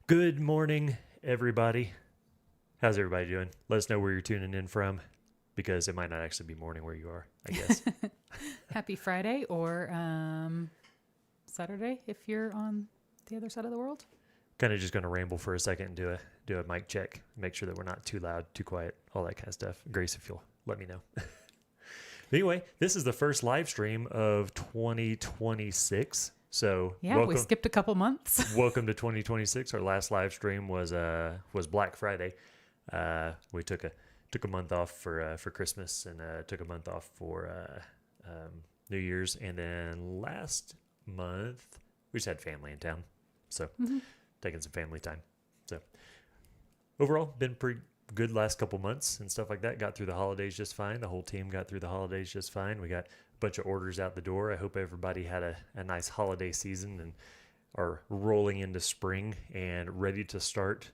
Good morning, everybody. How's everybody doing? Let us know where you're tuning in from because it might not actually be morning where you are, I guess. Happy Friday or Saturday if you're on the other side of the world. Kind of just going to ramble for a second and do a mic check, make sure that we're not too loud, too quiet, all that kind of stuff. Grace, if you'll let me know. Anyway, this is the first live stream of 2026. So Yeah, we skipped a couple months. welcome to 2026. Our last live stream was Black Friday. We took a month off for Christmas and took a month off for New Year's, and then last month we just had family in town, so taking some family time. So overall, been pretty good last couple months and stuff like that. Got through the holidays just fine. The whole team got through the holidays just fine. We got a bunch of orders out the door. I hope everybody had a nice holiday season and are rolling into spring and ready to start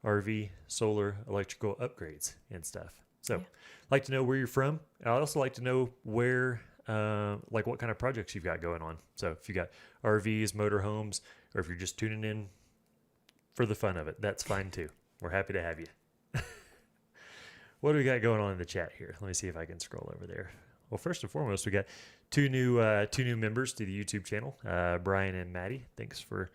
RV, solar, electrical upgrades and stuff. So I'd like to know where you're from. I'd also like to know where, like what kind of projects you've got going on. So if you got RVs, motorhomes, or if you're just tuning in for the fun of it, that's fine too. We're happy to have you. What do we got going on in the chat here? Let me see if I can scroll over there. Well, first and foremost, we got two new members to the YouTube channel, Brian and Maddie. Thanks for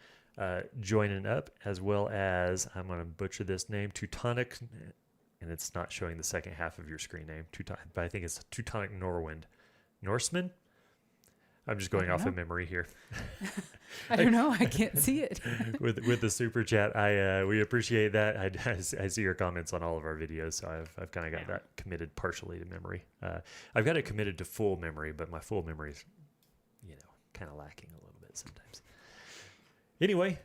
joining up, as well as, I'm going to butcher this name, Teutonic, and it's not showing the second half of your screen name, but I think it's Teutonic Norseman. I'm just going off of memory here. I don't know. I can't see it. with the super chat, we appreciate that. I see your comments on all of our videos, so I've kind of got that committed partially to memory. I've got it committed to full memory, but my full memory is, kind of lacking a little bit sometimes. Anyway,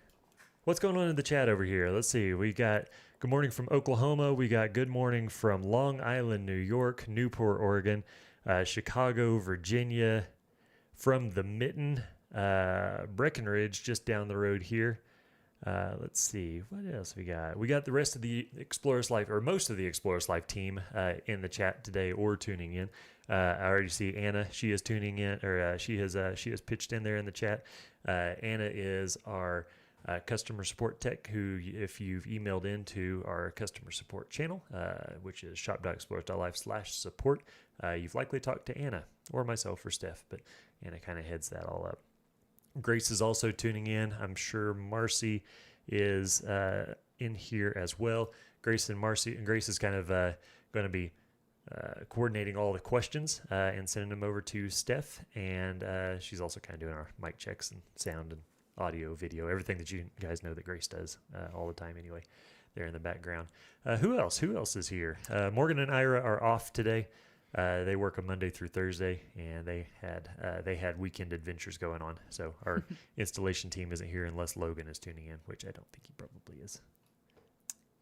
what's going on in the chat over here? Let's see. We got good morning from Oklahoma. We got good morning from Long Island, New York, Newport, Oregon, Chicago, Virginia, from the Mitten, Breckenridge, just down the road here. Let's see. What else we got? We got the rest of the EXPLORIST.life, or most of the EXPLORIST.life team in the chat today or tuning in. I already see Anna. She is tuning in, or she has pitched in there in the chat. Anna is our customer support tech who, if you've emailed into our customer support channel, which is shop.explorist.life/support, you've likely talked to Anna or myself or Steph, but Anna kind of heads that all up. Grace is also tuning in. I'm sure Marcy is in here as well. Grace is kind of going to be coordinating all the questions and sending them over to Steph, and she's also kind of doing our mic checks and sound and audio, video, everything that you guys know that Grace does all the time anyway, there in the background. Who else is here? Morgan and Ira are off today. They work a Monday through Thursday, and they had weekend adventures going on. So our installation team isn't here unless Logan is tuning in, which I don't think he probably is.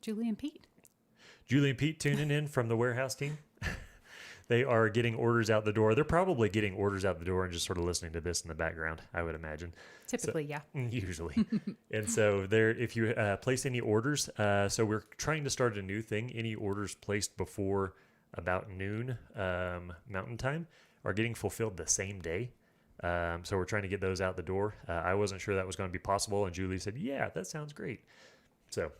Julie and Pete tuning in from the warehouse team. They are getting orders out the door. They're probably getting orders out the door and just sort of listening to this in the background, I would imagine. Typically, yeah. Usually. And so if you place any orders, so we're trying to start a new thing. Any orders placed before about noon Mountain Time are getting fulfilled the same day. So we're trying to get those out the door. I wasn't sure that was going to be possible, and Julie said, yeah, that sounds great. So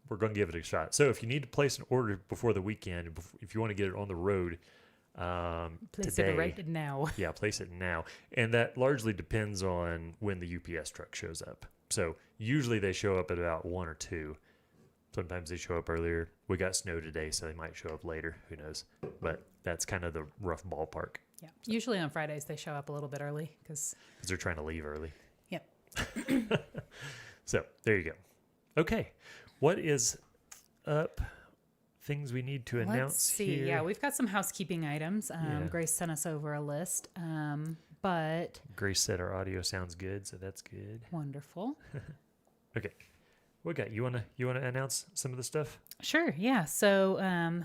we're going to give it a shot. So if you need to place an order before the weekend, if you want to get it on the road place today, it right now. Yeah, place it now. And that largely depends on when the UPS truck shows up. So usually they show up at about 1 or 2. Sometimes they show up earlier. We got snow today, so they might show up later. Who knows? But that's kind of the rough ballpark. Yeah. Usually on Fridays they show up a little bit early because they're trying to leave early. Yep. So there you go. Okay. What is up? Things we need to announce. Let's see. Here. Yeah, we've got some housekeeping items. Grace sent us over a list. But Grace said our audio sounds good, so that's good. Wonderful. Okay. What got you wanna announce some of the stuff? Sure, yeah. So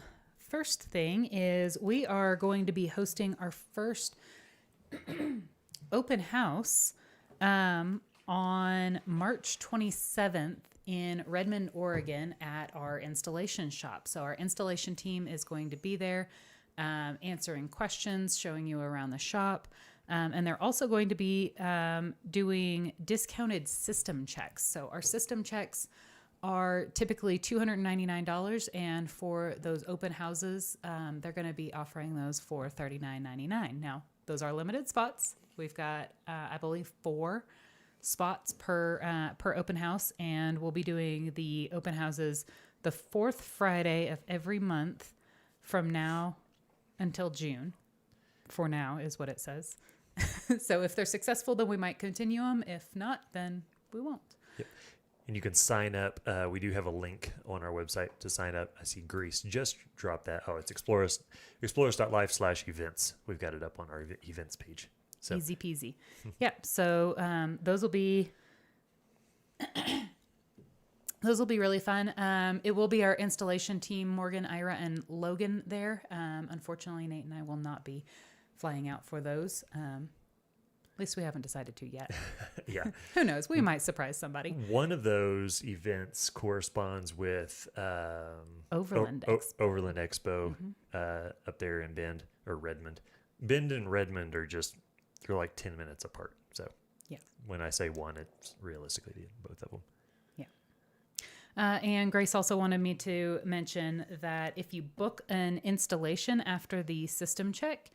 first thing is we are going to be hosting our first open house on March 27th in Redmond, Oregon at our installation shop. So our installation team is going to be there answering questions, showing you around the shop. And they're also going to be doing discounted system checks. So our system checks are typically $299, and for those open houses, they're going to be offering those for $39.99. Now, those are limited spots. We've got, I believe, 4 spots per open house, and we'll be doing the open houses the 4th Friday of every month from now until June. For now is what it says. So if they're successful, then we might continue them. If not, then we won't. Yep. And you can sign up. We do have a link on our website to sign up. I see Greece just dropped that. Oh, it's EXPLORIST.life/events. We've got it up on our events page. So. Easy peasy. Yep. So those will be really fun. It will be our installation team, Morgan, Ira, and Logan there. Unfortunately, Nate and I will not be flying out for those. At least we haven't decided to yet. Yeah. Who knows? We might surprise somebody. One of those events corresponds with Overland Expo. Overland Expo up there in Bend or Redmond. Bend and Redmond are they're like 10 minutes apart. So yeah. When I say one, it's realistically both of them. And Grace also wanted me to mention that if you book an installation after the system check,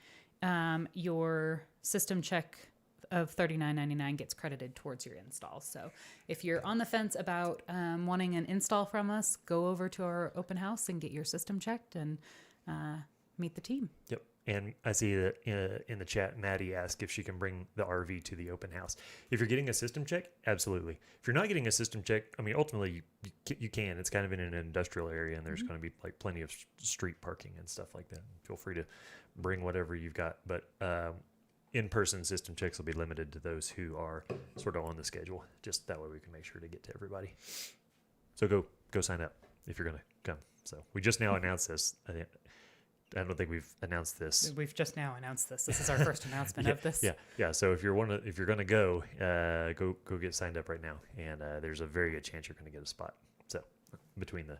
your system check of $39.99 gets credited towards your install. So if you're on the fence about wanting an install from us, go over to our open house and get your system checked and meet the team. Yep. And I see that in the chat, Maddie asked if she can bring the RV to the open house. If you're getting a system check, absolutely. If you're not getting a system check, I mean, ultimately you can. It's kind of in an industrial area, and there's going to be like plenty of street parking and stuff like that. Feel free to bring whatever you've got. But in-person system checks will be limited to those who are sort of on the schedule. Just that way we can make sure to get to everybody. So go sign up if you're going to come. So we just now announced this. I don't think we've announced this. We've just now announced this. This is our first announcement of this. Yeah. So if you're gonna go, go get signed up right now, and there's a very good chance you're gonna get a spot. So between the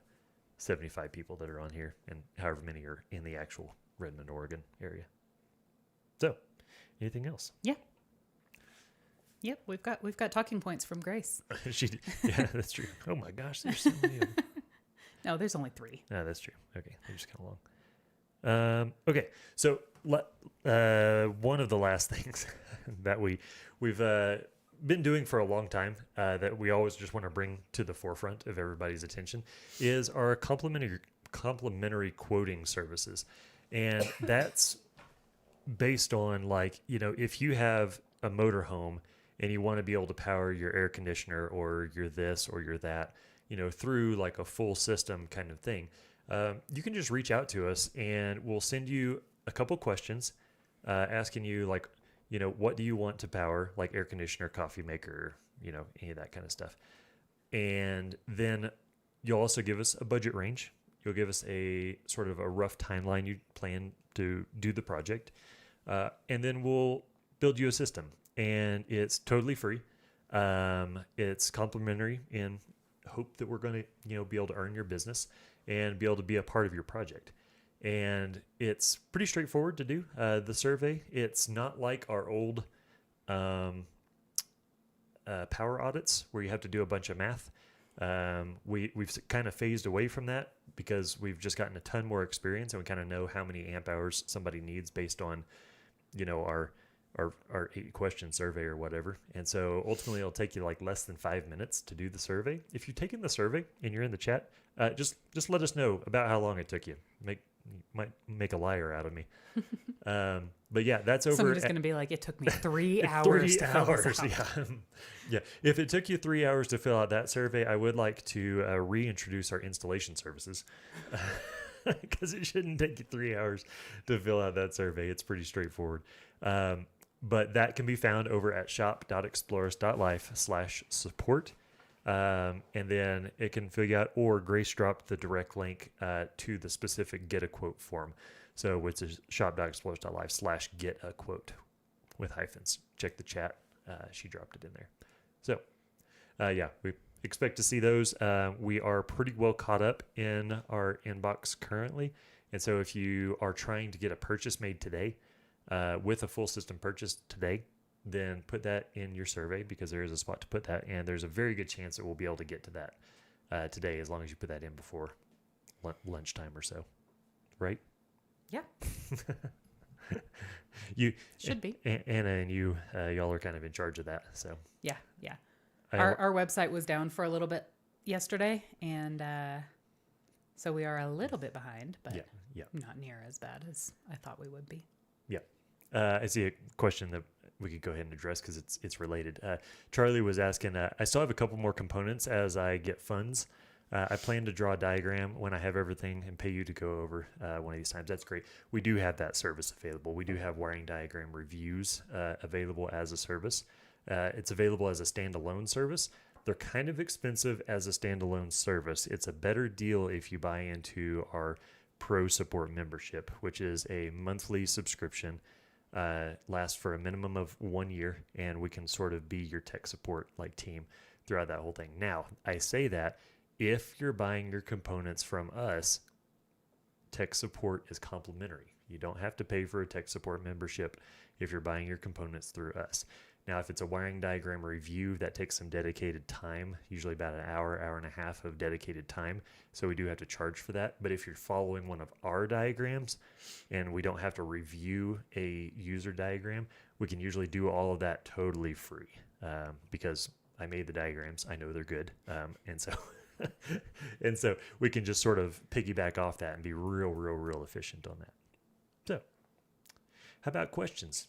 75 people that are on here and however many are in the actual Redmond, Oregon area. So, anything else? Yeah. Yep, we've got talking points from Grace. Yeah, that's true. Oh my gosh, there's so many of them. No, there's only 3. No, that's true. Okay, they're just kind of long. Okay, so one of the last things that we've been doing for a long time that we always just want to bring to the forefront of everybody's attention is our complimentary quoting services, and that's based on, like, if you have a motorhome and you want to be able to power your air conditioner or your this or your that, through like a full system kind of thing. You can just reach out to us and we'll send you a couple questions asking you, like, what do you want to power, like air conditioner, coffee maker, any of that kind of stuff. And then you'll also give us a budget range. You'll give us a sort of a rough timeline you plan to do the project. And then we'll build you a system, and it's totally free. It's complimentary in hope that we're going to, be able to earn your business and be able to be a part of your project. And it's pretty straightforward to do the survey. It's not like our old power audits where you have to do a bunch of math. We've kind of phased away from that because we've just gotten a ton more experience, and we kind of know how many amp hours somebody needs based on, our 8-question survey or whatever. And so ultimately it'll take you like less than 5 minutes to do the survey. If you've taken the survey and you're in the chat, just let us know about how long it took you. Might make a liar out of me. But yeah, that's over. Somebody's going to be like, it took me 3 hours to fill this out. Yeah. Yeah. If it took you 3 hours to fill out that survey, I would like to reintroduce our installation services. Because it shouldn't take you 3 hours to fill out that survey. It's pretty straightforward. But that can be found over at shop.explorist.life/support. And then it can fill you out, or Grace dropped the direct link to the specific get a quote form. So which is shop.explorist.life/get a quote with hyphens. Check the chat. She dropped it in there. So yeah, we expect to see those. We are pretty well caught up in our inbox currently. And so if you are trying to get a purchase made today, with a full system purchase today, then put that in your survey because there is a spot to put that, and there's a very good chance that we'll be able to get to that today as long as you put that in before lunchtime or so, right? Yeah. You should be. Anna and y'all are kind of in charge of that. So yeah. Our website was down for a little bit yesterday, and so we are a little bit behind, but not near as bad as I thought we would be. Yeah. I see a question that we could go ahead and address because it's related. Charlie was asking, I still have a couple more components as I get funds. I plan to draw a diagram when I have everything and pay you to go over one of these times. That's great. We do have that service available. We do have wiring diagram reviews available as a service. It's available as a standalone service. They're kind of expensive as a standalone service. It's a better deal if you buy into our Pro Support membership, which is a monthly subscription. Lasts for a minimum of 1 year, and we can sort of be your tech support like team throughout that whole thing. Now, I say that if you're buying your components from us, tech support is complimentary. You don't have to pay for a tech support membership if you're buying your components through us. Now, if it's a wiring diagram review, that takes some dedicated time, usually about an hour, hour and a half of dedicated time. So we do have to charge for that. But if you're following one of our diagrams and we don't have to review a user diagram, we can usually do all of that totally free because I made the diagrams. I know they're good. And so we can just sort of piggyback off that and be real efficient on that. So how about questions?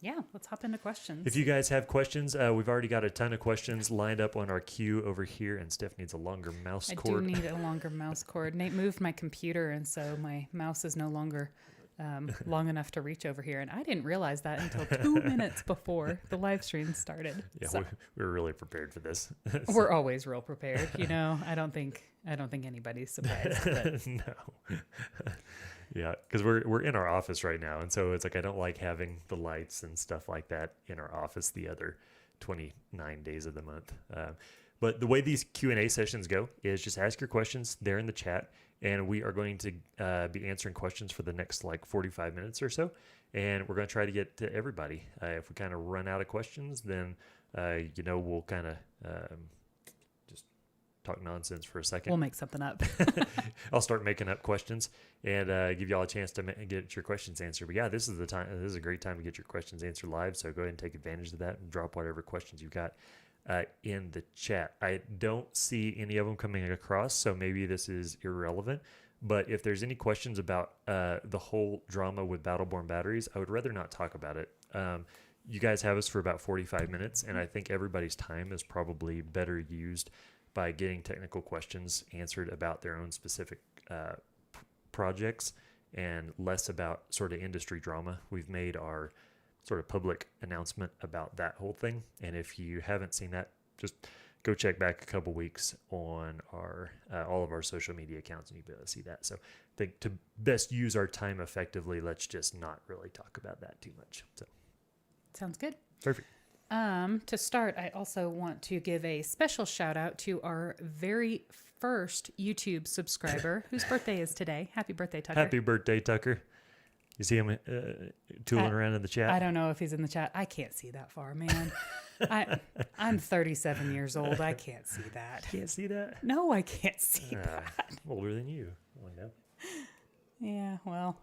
Yeah, let's hop into questions. If you guys have questions, we've already got a ton of questions lined up on our queue over here, and Steph needs a longer mouse cord. I do need a longer mouse cord. Nate moved my computer, and so my mouse is no longer long enough to reach over here. And I didn't realize that until 2 minutes before the live stream started. Yeah, so we were really prepared for this. We're always real prepared, you know. I don't think anybody's surprised. But. No. Yeah, because we're in our office right now, and so it's like I don't like having the lights and stuff like that in our office the other 29 days of the month. But the way these Q&A sessions go is just ask your questions there in the chat, and we are going to be answering questions for the next 45 minutes or so, and we're going to try to get to everybody. If we kind of run out of questions, then we'll kind of just talk nonsense for a second. We'll make something up. I'll start making up questions and give y'all a chance to get your questions answered. But yeah, this is the time. This is a great time to get your questions answered live. So go ahead and take advantage of that and drop whatever questions you've got in the chat. I don't see any of them coming across, so maybe this is irrelevant. But if there's any questions about the whole drama with Battleborn batteries, I would rather not talk about it. You guys have us for about 45 minutes, and I think everybody's time is probably better used by getting technical questions answered about their own specific projects and less about sort of industry drama. We've made our sort of public announcement about that whole thing. And if you haven't seen that, just go check back a couple weeks on our all of our social media accounts and you'll be able to see that. So I think to best use our time effectively, let's just not really talk about that too much. So sounds good. Perfect. To start, I also want to give a special shout out to our very first YouTube subscriber whose birthday is today. Happy birthday, Tucker. Happy birthday, Tucker. You see him tooling around in the chat? I don't know if he's in the chat. I can't see that far, man. I'm 37 years old. I can't see that. Can't see that? No, I can't see that. Older than you. I know. Yeah, well,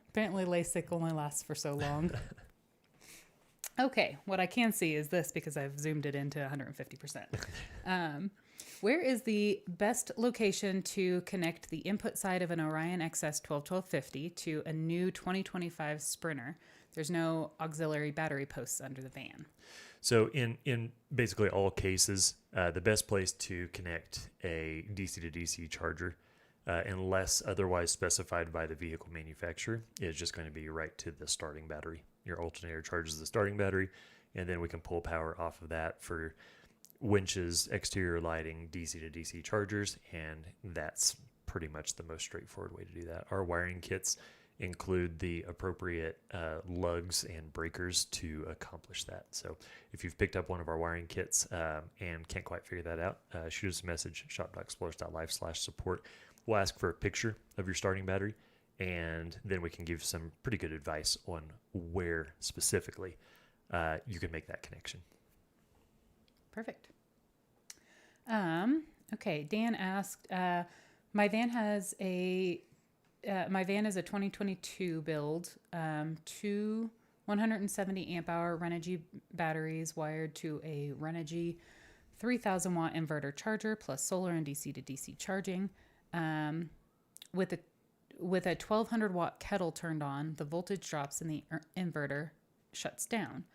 apparently LASIK only lasts for so long. Okay, what I can see is this because I've zoomed it into 150%. Where is the best location to connect the input side of an Orion XS 12-1250 to a new 2025 Sprinter? There's no auxiliary battery posts under the van. So in basically all cases, the best place to connect a DC to DC charger, unless otherwise specified by the vehicle manufacturer, is just going to be right to the starting battery. Your alternator charges the starting battery, and then we can pull power off of that for winches, exterior lighting, DC to DC chargers, and that's pretty much the most straightforward way to do that. Our wiring kits include the appropriate lugs and breakers to accomplish that. So if you've picked up one of our wiring kits and can't quite figure that out, shoot us a message, shop.explorist.life/support. We'll ask for a picture of your starting battery, and then we can give some pretty good advice on where specifically you can make that connection. Perfect. Okay, Dan asked, my van is a 2022 build, two 170 amp hour Renogy batteries wired to a Renogy 3000 watt inverter charger plus solar and DC to DC charging. With a 1200 watt kettle turned on, the voltage drops and the inverter shuts down.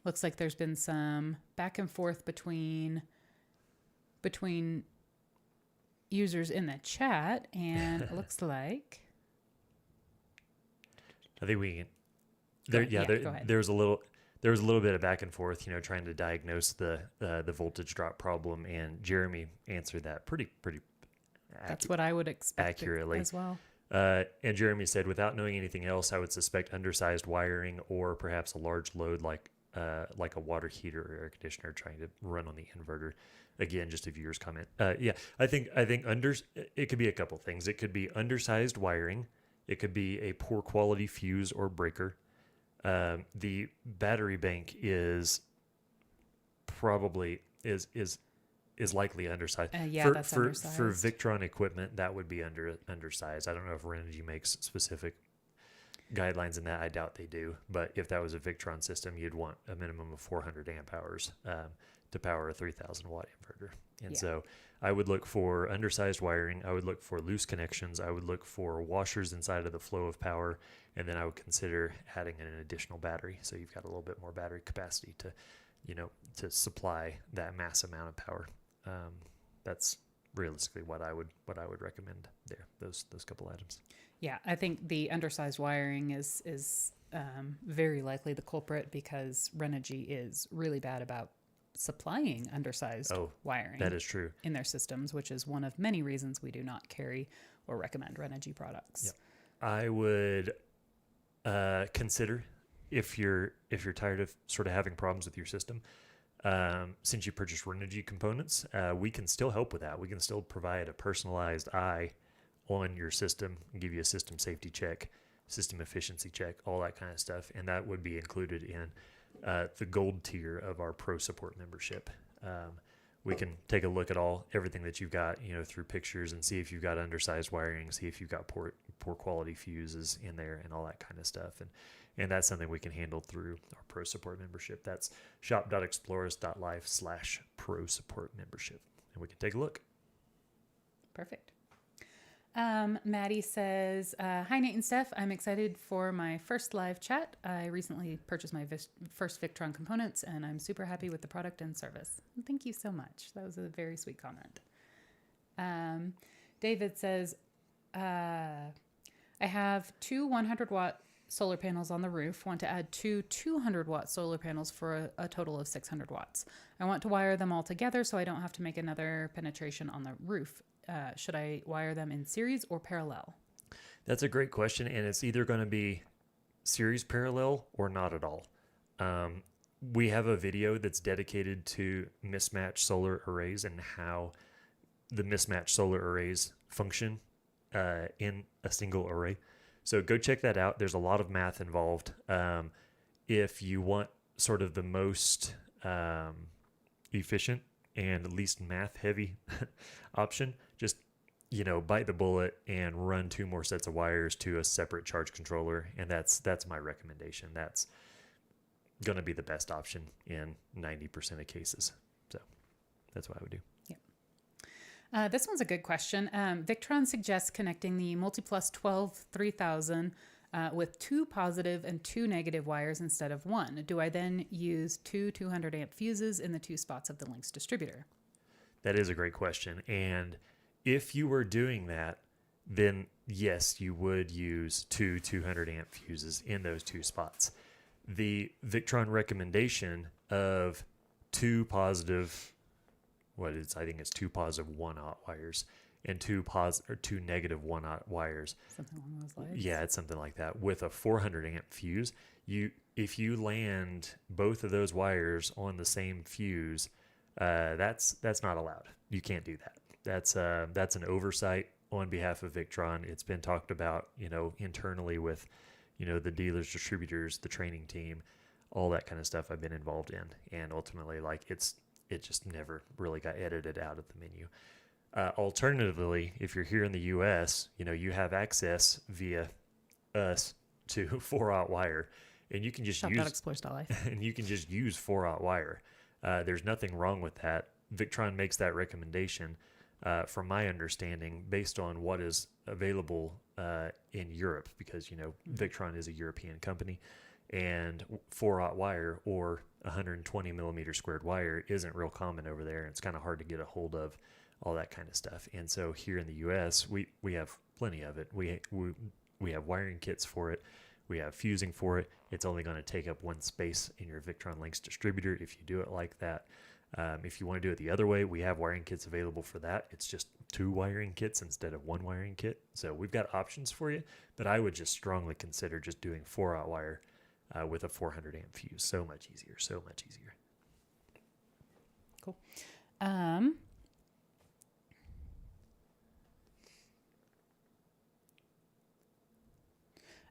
Looks like there's been some back and forth between users in the chat, and it looks like I think we can. There was a little bit of back and forth, trying to diagnose the voltage drop problem, and Jeremy answered that pretty. That's what I would expect accurately as well. And Jeremy said, without knowing anything else, I would suspect undersized wiring or perhaps a large load like a water heater or air conditioner trying to run on the inverter. Again, just a viewer's comment. I think it could be a couple things. It could be undersized wiring. It could be a poor quality fuse or breaker. The battery bank is likely undersized. That's undersized. For Victron equipment, that would be undersized. I don't know if Renogy makes specific guidelines in that. I doubt they do. But if that was a Victron system, you'd want a minimum of 400 amp hours to power a 3000 watt inverter. And so I would look for undersized wiring. I would look for loose connections. I would look for washers inside of the flow of power. And then I would consider adding an additional battery. So you've got a little bit more battery capacity to supply that mass amount of power. That's realistically what I would recommend there. Those couple items. Yeah, I think the undersized wiring is very likely the culprit, because Renogy is really bad about supplying undersized wiring. That is true. In their systems, which is one of many reasons we do not carry or recommend Renogy products. Yep. I would consider, if you're tired of sort of having problems with your system, since you purchased Renogy components, we can still help with that. We can still provide a personalized eye on your system and give you a system safety check, system efficiency check, all that kind of stuff. And that would be included in the gold tier of our pro support membership. We can take a look at everything that you've got, through pictures, and see if you've got undersized wiring, see if you've got poor quality fuses in there and all that kind of stuff. And that's something we can handle through our pro support membership. That's shop.explorist.life/pro support membership. And we can take a look. Perfect. Maddie says, hi, Nate and Steph. I'm excited for my first live chat. I recently purchased my first Victron components, and I'm super happy with the product and service. Thank you so much. That was a very sweet comment. David says, I have two 100-watt solar panels on the roof. Want to add two 200-watt solar panels for a total of 600 watts. I want to wire them all together so I don't have to make another penetration on the roof. Should I wire them in series or parallel? That's a great question, and it's either going to be series parallel or not at all. We have a video that's dedicated to mismatched solar arrays and how the mismatched solar arrays function in a single array. So go check that out. There's a lot of math involved. If you want sort of the most efficient and least math heavy option, just bite the bullet and run two more sets of wires to a separate charge controller, and that's my recommendation. That's going to be the best option in 90% of cases. So that's what I would do. Yeah. This one's a good question. Victron suggests connecting the MultiPlus 12 3000 with two positive and two negative wires instead of one. Do I then use two 200 amp fuses in the two spots of the Lynx distributor? That is a great question. And if you were doing that, then yes, you would use two 200 amp fuses in those two spots. The Victron recommendation of two positive, I think it's two positive 1-aught wires and two negative 1-aught wires. Something along those lines. Yeah, it's something like that. With a 400 amp fuse, if you land both of those wires on the same fuse, that's not allowed. You can't do that. That's an oversight on behalf of Victron. It's been talked about, internally with, the dealers, distributors, the training team, all that kind of stuff I've been involved in. And ultimately, like, it just never really got edited out of the menu. Alternatively, if you're here in the US, you have access via us to 4-aught wire, and you can just use Shop.EXPLORIST.life. and you can just use 4-aught wire. There's nothing wrong with that. Victron makes that recommendation, from my understanding, based on what is available in Europe, because Victron is a European company, and 4-aught wire or 120 millimeter squared wire isn't real common over there. It's kind of hard to get a hold of, all that kind of stuff. And so here in the US, we have plenty of it. We have wiring kits for it. We have fusing for it. It's only going to take up one space in your Victron Links distributor if you do it like that. If you want to do it the other way, we have wiring kits available for that. It's just 2 wiring kits instead of 1 wiring kit. So we've got options for you, but I would just strongly consider just doing 4-aught wire with a 400 amp fuse. So much easier, so much easier. Cool.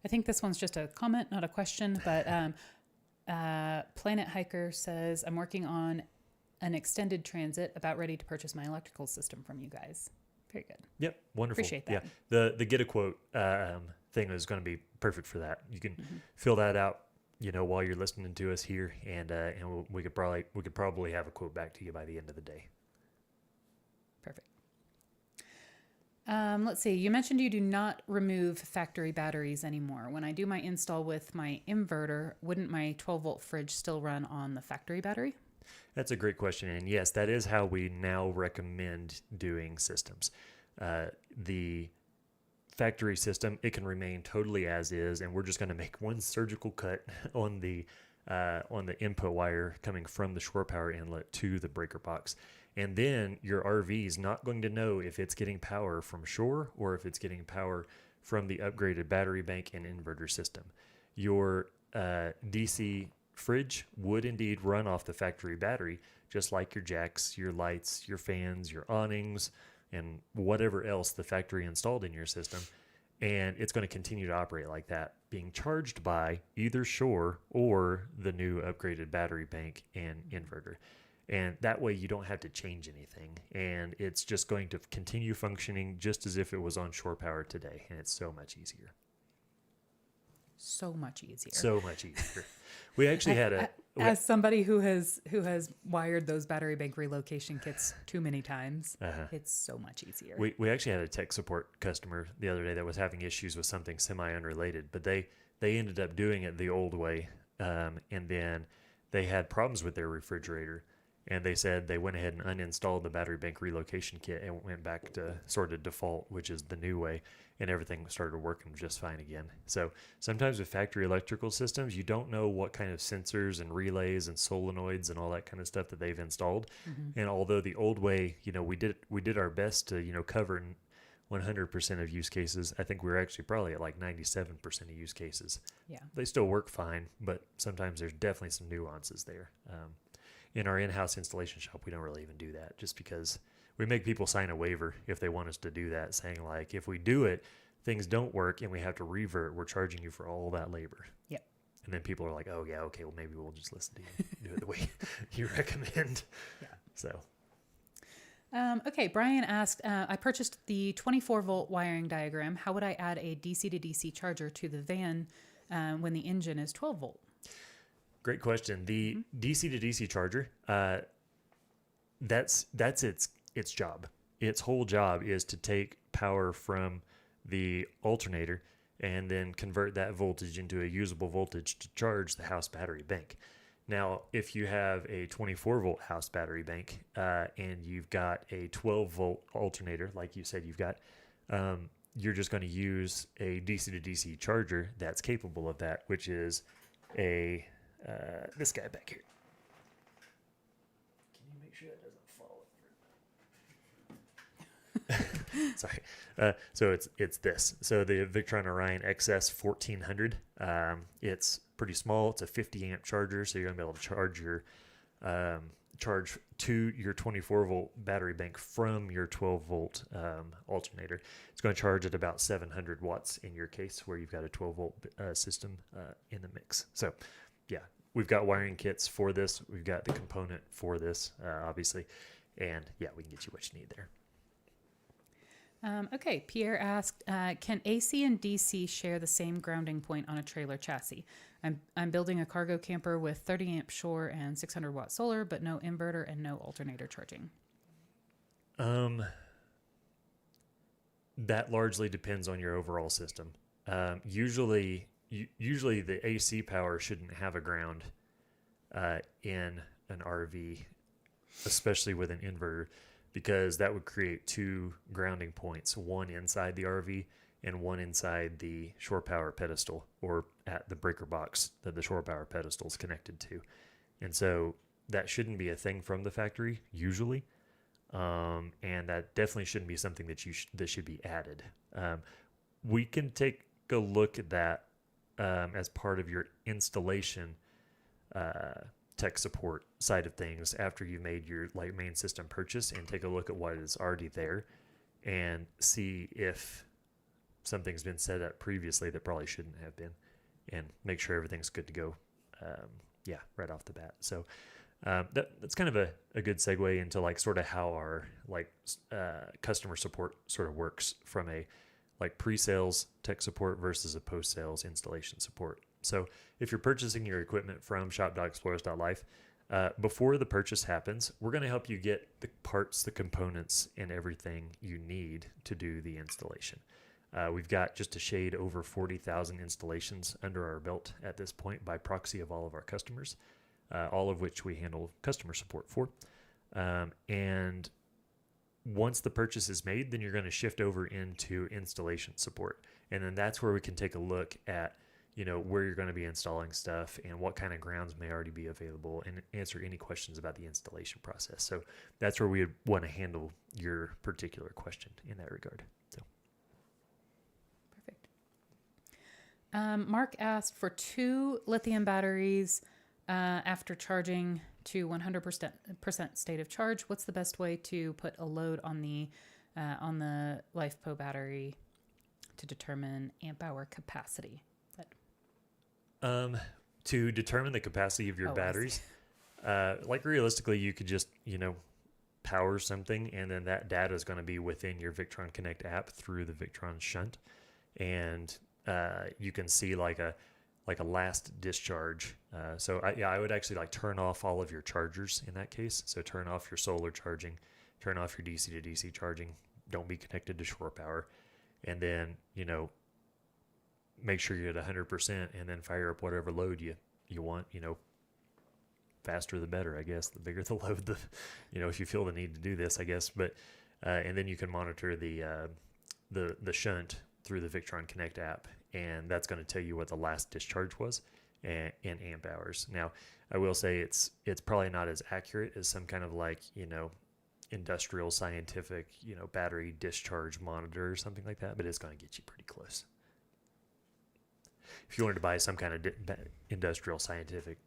I think this one's just a comment, not a question, but Planet Hiker says, I'm working on an extended transit, about ready to purchase my electrical system from you guys. Very good. Yep, wonderful. Appreciate that. Yeah, the get a quote thing is going to be perfect for that. You can fill that out, while you're listening to us here, and we could probably have a quote back to you by the end of the day. Perfect. Let's see. You mentioned you do not remove factory batteries anymore. When I do my install with my inverter, wouldn't my 12-volt fridge still run on the factory battery? That's a great question. And yes, that is how we now recommend doing systems. The factory system, it can remain totally as is, and we're just going to make one surgical cut on the input wire coming from the shore power inlet to the breaker box. And then your RV is not going to know if it's getting power from shore or if it's getting power from the upgraded battery bank and inverter system. Your DC fridge would indeed run off the factory battery, just like your jacks, your lights, your fans, your awnings, and whatever else the factory installed in your system. And it's going to continue to operate like that, being charged by either shore or the new upgraded battery bank and inverter. And that way you don't have to change anything. And it's just going to continue functioning just as if it was on shore power today. And it's so much easier. So much easier. So much easier. We actually had as somebody who has wired those battery bank relocation kits too many times, it's so much easier. We actually had a tech support customer the other day that was having issues with something semi-unrelated, but they ended up doing it the old way. And then they had problems with their refrigerator. And they said they went ahead and uninstalled the battery bank relocation kit and went back to sort of default, which is the new way, and everything started working just fine again. So sometimes with factory electrical systems, you don't know what kind of sensors and relays and solenoids and all that kind of stuff that they've installed. Mm-hmm. And although the old way, we did our best to, cover 100% of use cases, I think we were actually probably at like 97% of use cases. Yeah. They still work fine, but sometimes there's definitely some nuances there. In our in-house installation shop, we don't really even do that, just because we make people sign a waiver if they want us to do that, saying like, if we do it, things don't work and we have to revert, we're charging you for all that labor. Yep. And then people are like, oh yeah, okay, well maybe we'll just listen to you, do it the way you recommend. Yeah. So. Okay, Brian asked, I purchased the 24-volt wiring diagram. How would I add a DC to DC charger to the van when the engine is 12 volt? Great question. The DC to DC charger, that's its job. Its whole job is to take power from the alternator and then convert that voltage into a usable voltage to charge the house battery bank. Now, if you have a 24-volt house battery bank and you've got a 12-volt alternator, like you said you've got, you're just going to use a DC to DC charger that's capable of that, which is this guy back here. Can you make sure that doesn't fall? Sorry. So it's this. So the Victron Orion XS 1400. It's pretty small. It's a 50 amp charger, so you're gonna be able to charge your charge to your 24-volt battery bank from your 12-volt alternator. It's going to charge at about 700 watts in your case, where you've got a 12-volt system in the mix. So, yeah, we've got wiring kits for this. We've got the component for this, obviously. And, yeah, we can get you what you need there. Okay, Pierre asked, can AC and DC share the same grounding point on a trailer chassis? I'm building a cargo camper with 30 amp shore and 600 watt solar, but no inverter and no alternator charging. That largely depends on your overall system. Usually the AC power shouldn't have a ground in an RV, especially with an inverter, because that would create two grounding points, one inside the RV and one inside the shore power pedestal, or at the breaker box that the shore power pedestal is connected to. And so that shouldn't be a thing from the factory usually. And that definitely shouldn't be something that should be added. We can take a look at that as part of your installation tech support side of things after you made your main system purchase, and take a look at what is already there and see if something's been set up previously that probably shouldn't have been, and make sure everything's good to go. Right off the bat. So that's kind of a good segue into sort of how our customer support sort of works from a pre-sales tech support versus a post-sales installation support. So if you're purchasing your equipment from shop.explorist.life, before the purchase happens, we're going to help you get the parts, the components, and everything you need to do the installation. We've got just a shade over 40,000 installations under our belt at this point by proxy of all of our customers, all of which we handle customer support for. And once the purchase is made, then you're going to shift over into installation support. And then that's where we can take a look at where you're going to be installing stuff and what kind of grounds may already be available, and answer any questions about the installation process. So that's where we would want to handle your particular question in that regard. So. Perfect. Mark asked for 2 lithium batteries after charging to 100% state of charge. What's the best way to put a load on the LifePo battery to determine amp hour capacity? To determine the capacity of your batteries, realistically, you could just, power something, and then that data is going to be within your Victron Connect app through the Victron shunt. And, you can see like a last discharge. I would actually turn off all of your chargers in that case. So turn off your solar charging, turn off your DC to DC charging. Don't be connected to shore power. And then, make sure you're at 100%, and then fire up whatever load you want. Faster the better, I guess. The bigger the load, if you feel the need to do this, I guess. But and then you can monitor the shunt through the Victron Connect app, and that's going to tell you what the last discharge was in amp hours. Now, I will say it's probably not as accurate as some kind of industrial scientific battery discharge monitor or something like that, but it's going to get you pretty close. If you wanted to buy some kind of industrial scientific,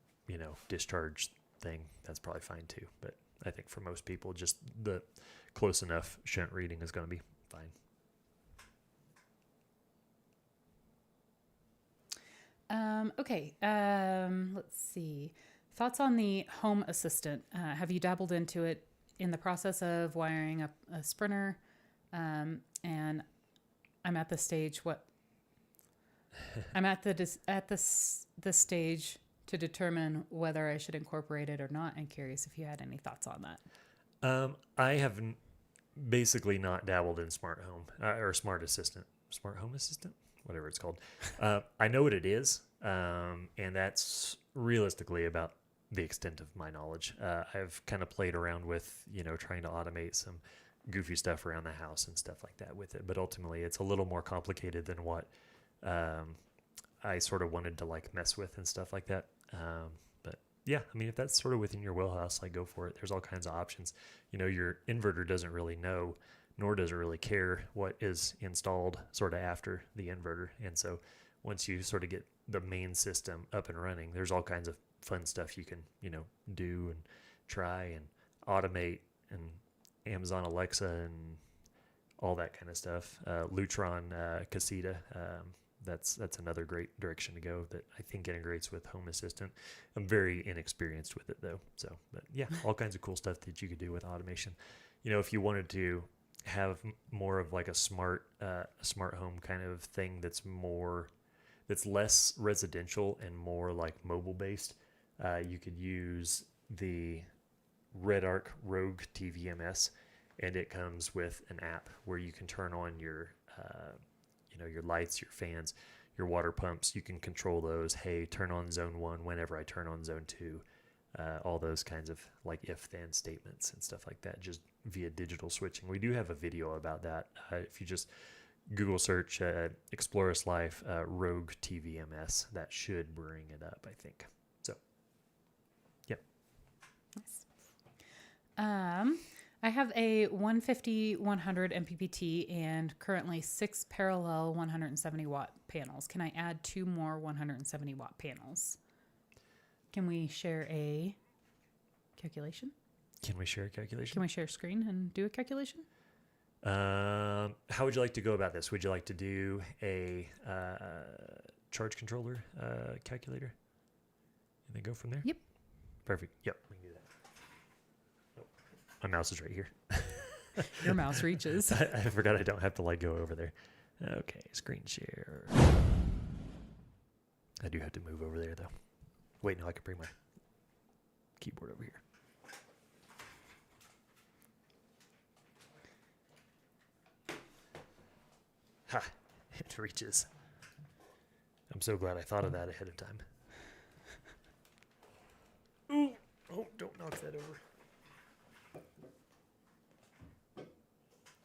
discharge thing, that's probably fine too. But I think for most people, just the close enough shunt reading is going to be fine. Okay. Let's see. Thoughts on the home assistant. Have you dabbled into it in the process of wiring up a Sprinter? And I'm at the stage I'm at the stage to determine whether I should incorporate it or not. I'm curious if you had any thoughts on that. I have basically not dabbled in smart home or smart home assistant, whatever it's called. I know what it is, and that's realistically about the extent of my knowledge. I've kind of played around with, trying to automate some goofy stuff around the house and stuff like that with it, but ultimately it's a little more complicated than what I sort of wanted to mess with and stuff like that. But yeah, I mean, if that's sort of within your wheelhouse, go for it. There's all kinds of options. Your inverter doesn't really know, nor does it really care what is installed sort of after the inverter. And so once you sort of get the main system up and running, there's all kinds of fun stuff you can, do and try and automate and Amazon Alexa and all that kind of stuff. Lutron Casita, that's another great direction to go that I think integrates with Home Assistant. I'm very inexperienced with it though. So, but yeah, all kinds of cool stuff that you could do with automation. If you wanted to have more of like a smart home kind of thing that's less residential and more like mobile based, you could use the Red Arc Rogue TVMS, and it comes with an app where you can turn on your your lights, your fans, your water pumps. You can control those. Hey, turn on zone 1 whenever I turn on zone 2. All those kinds of like if-then statements and stuff like that, just via digital switching. We do have a video about that. If you just Google search EXPLORIST.life Rogue TVMS, that should bring it up, I think. So, yeah. Nice. I have a 150 100 MPPT and currently 6 parallel 170 watt panels. Can I add 2 more 170 watt panels? Can we share a calculation? Can we share a calculation? Can we share a screen and do a calculation? How would you like to go about this? Would you like to do a charge controller calculator and then go from there? Yep. Perfect. Yep, we can do that. Oh, my mouse is right here. Your mouse reaches. I forgot I don't have to go over there. Okay, screen share. I do have to move over there though. Wait, no, I can bring my keyboard over here. Ha! It reaches. I'm so glad I thought of that ahead of time. Ooh! Oh, don't knock that over.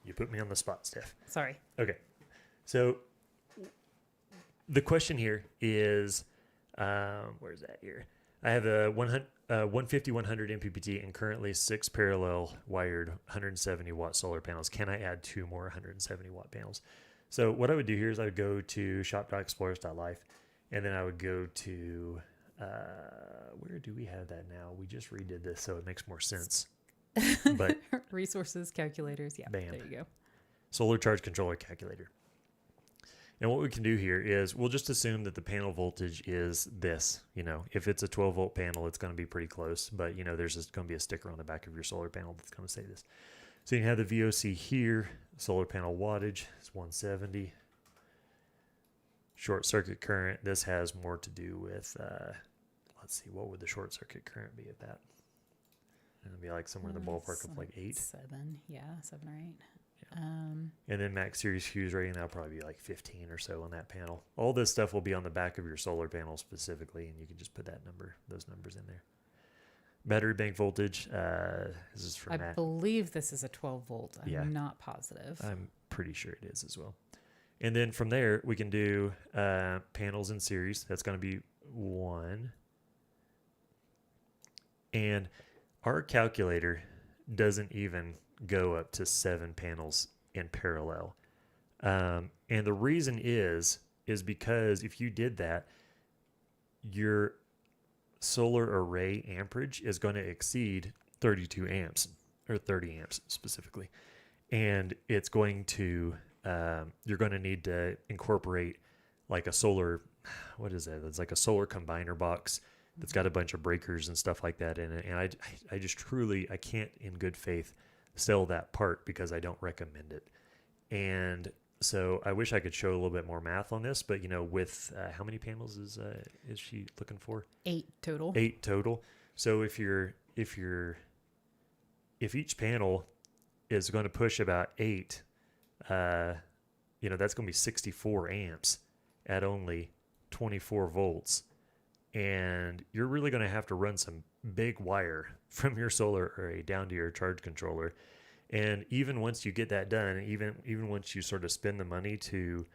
You put me on the spot, Steph. Sorry. Okay. So the question here is, where's that here? I have a 150 100 MPPT and currently 6 parallel wired 170 watt solar panels. Can I add 2 more 170 watt panels? So what I would do here is I would go to shop.explorist.life, and then I would go to, where do we have that now? We just redid this, so it makes more sense. But resources, calculators. Yeah, bam. There you go. Solar charge controller calculator. And what we can do here is we'll just assume that the panel voltage is this. If it's a 12 volt panel, it's going to be pretty close, but there's just going to be a sticker on the back of your solar panel that's going to say this. So you can have the VOC here. Solar panel wattage is 170. Short circuit current. This has more to do with, let's see, what would the short circuit current be at that? It'll be like somewhere in the ballpark of like 8. 7, yeah, 7 or 8. Yeah. And then max series fuse rating, that'll probably be like 15 or so on that panel. All this stuff will be on the back of your solar panel specifically, and you can just put those numbers in there. Battery bank voltage, this is from I believe this is a 12 volt. I'm not positive. I'm pretty sure it is as well. And then from there, we can do panels in series. That's going to be 1. And our calculator doesn't even go up to 7 panels in parallel. And the reason is because if you did that, your solar array amperage is going to exceed 32 amps or 30 amps specifically. And it's going to, you're going to need to incorporate like a solar, what is that? It's like a solar combiner box that's got a bunch of breakers and stuff like that in it. And I just truly, I can't in good faith sell that part because I don't recommend it. And so I wish I could show a little bit more math on this, but with how many panels is she looking for? 8 total. 8 total. So if each panel is going to push about 8, that's going to be 64 amps at only 24 volts. And you're really going to have to run some big wire from your solar array down to your charge controller. And even once you get that done, even once you sort of spend the money to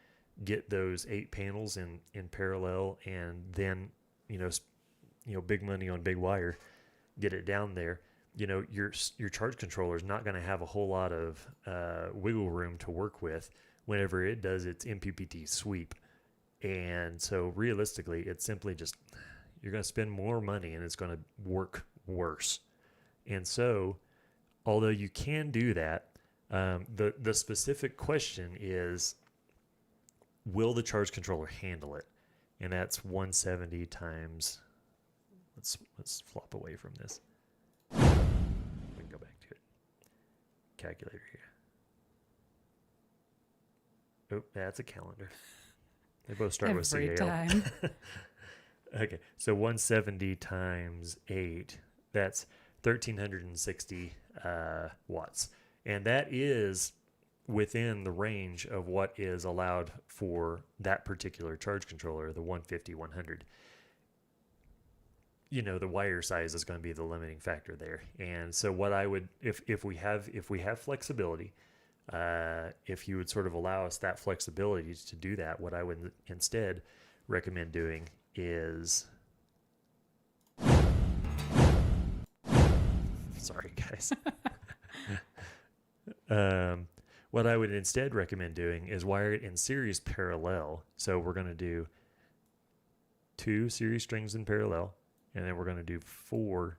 get those 8 panels in parallel, and then big money on big wire, get it down there, your charge controller is not going to have a whole lot of wiggle room to work with whenever it does its MPPT sweep. And so realistically, it's simply just you're going to spend more money and it's going to work worse. And so, although you can do that, the specific question is, will the charge controller handle it? And that's 170 times. Let's flop away from this. We can go back to it. Calculator here. Oh, that's a calendar. They both start with Every CAL. time. Okay, so 170 times 8, that's 1,360 watts. And that is within the range of what is allowed for that particular charge controller, the 150-100. You know, the wire size is going to be the limiting factor there. And so what I would, if we have flexibility, if you would sort of allow us that flexibility to do that, what I would instead recommend doing is, sorry guys. What I would instead recommend doing is wire it in series parallel. So we're going to do 2 series strings in parallel, and then we're going to do 4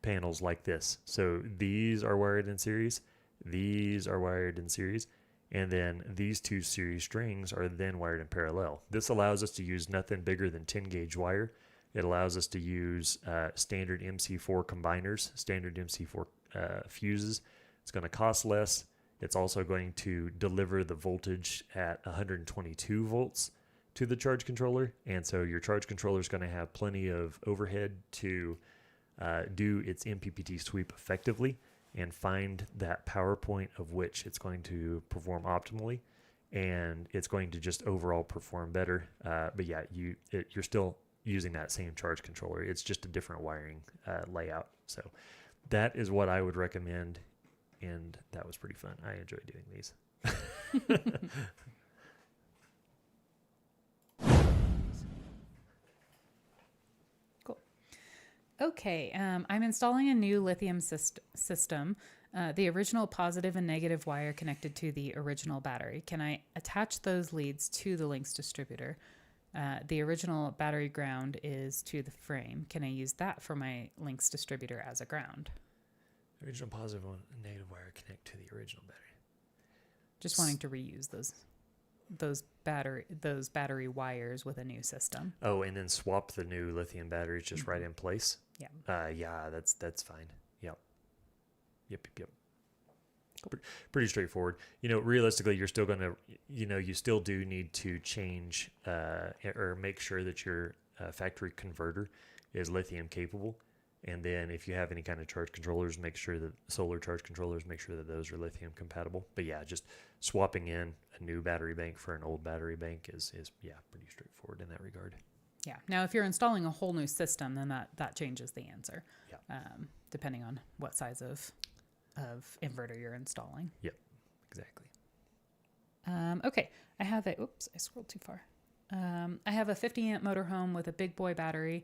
panels like this. So these are wired in series, these are wired in series, and then these 2 series strings are then wired in parallel. This allows us to use nothing bigger than 10 gauge wire. It allows us to use standard MC4 combiners, standard MC4 fuses. It's going to cost less. It's also going to deliver the voltage at 122 volts to the charge controller. And so your charge controller is going to have plenty of overhead to do its MPPT sweep effectively and find that power point of which it's going to perform optimally. And it's going to just overall perform better. But yeah, you're still using that same charge controller. It's just a different wiring layout. So that is what I would recommend. And that was pretty fun. I enjoy doing these. Cool. Okay, I'm installing a new lithium system. The original positive and negative wire connected to the original battery. Can I attach those leads to the links distributor? The original battery ground is to the frame. Can I use that for my links distributor as a ground? Original positive and negative wire connect to the original battery. Just wanting to reuse those battery wires with a new system. Oh, and then swap the new lithium batteries just right in place. Yeah. Yeah, that's fine. Yep. Cool. Pretty straightforward. You know, realistically, you're still going to, you still do need to change or make sure that your factory converter is lithium capable. And then if you have any kind of charge controllers, make sure that solar charge controllers, make sure that those are lithium compatible. But yeah, just swapping in a new battery bank for an old battery bank is pretty straightforward in that regard. Yeah. Now, if you're installing a whole new system, then that changes the answer. Yeah. Depending on what size of inverter you're installing. Yep. Exactly. Okay. I have oops, I scrolled too far. I have a 50 amp motorhome with a big boy battery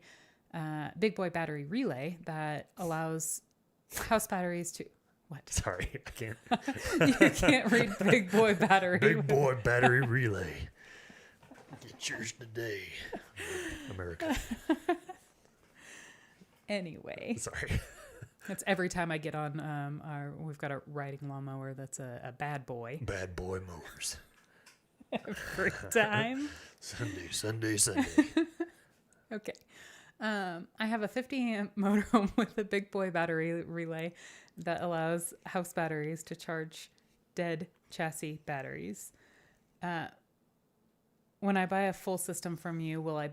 relay that allows house batteries to what? Sorry, I can't. You can't read big boy battery. Big boy battery relay. Get yours today, America. Anyway. Sorry. That's every time I get on we've got a riding lawnmower that's a bad boy. Bad boy mowers. Every time. Sunday. Okay. I have a 50 amp motorhome with a big boy battery relay that allows house batteries to charge dead chassis batteries. When I buy a full system from you, will I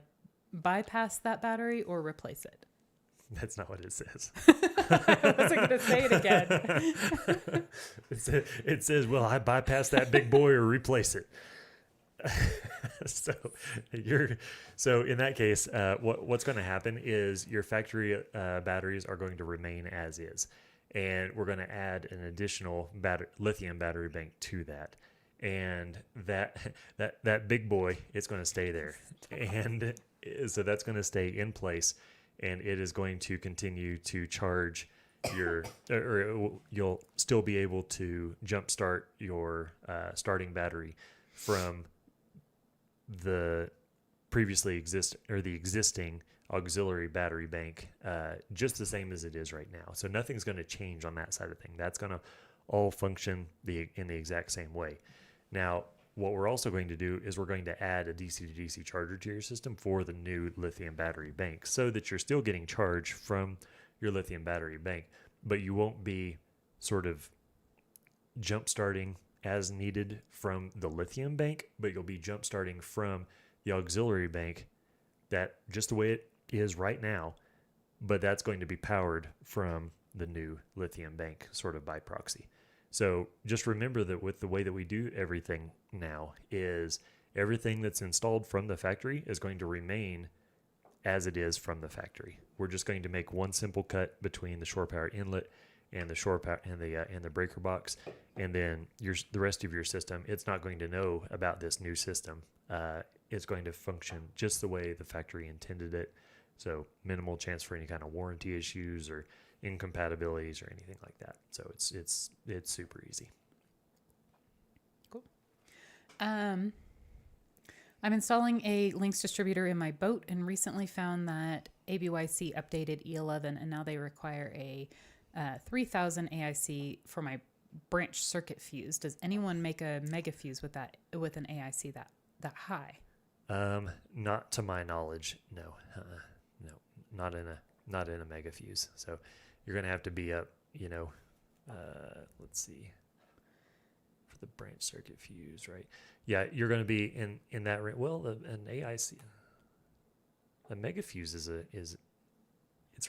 bypass that battery or replace it? That's not what it says. I wasn't going to say it again. It says, will I bypass that big boy or replace it? So in that case, what's going to happen is your factory batteries are going to remain as is, and we're going to add an additional lithium battery bank to that, and that big boy is going to stay there, and so that's going to stay in place, and it is going to continue to charge you'll still be able to jumpstart your starting battery from the the existing auxiliary battery bank, just the same as it is right now. So nothing's going to change on that side of thing. That's going to all function in the exact same way. Now, what we're also going to do is we're going to add a DC to DC charger to your system for the new lithium battery bank, so that you're still getting charge from your lithium battery bank, but you won't be sort of jump starting as needed from the lithium bank, but you'll be jump starting from the auxiliary bank, that just the way it is right now, but that's going to be powered from the new lithium bank, sort of by proxy. So just remember that with the way that we do everything now, is everything that's installed from the factory is going to remain as it is from the factory. We're just going to make one simple cut between the shore power inlet and the shore power and the breaker box, and then the rest of your system, it's not going to know about this new system. It's going to function just the way the factory intended it. So minimal chance for any kind of warranty issues or incompatibilities or anything like that. So it's super easy. Cool. I'm installing a Lynx distributor in my boat and recently found that ABYC updated E11 and now they require a 3000 AIC for my branch circuit fuse. Does anyone make a mega fuse with an AIC that high? Not to my knowledge. No, no, not in a mega fuse. So you're going to have to be up, let's see, for the branch circuit fuse, right? Yeah, you're going to be in that range. Well, an AIC, a mega fuse it's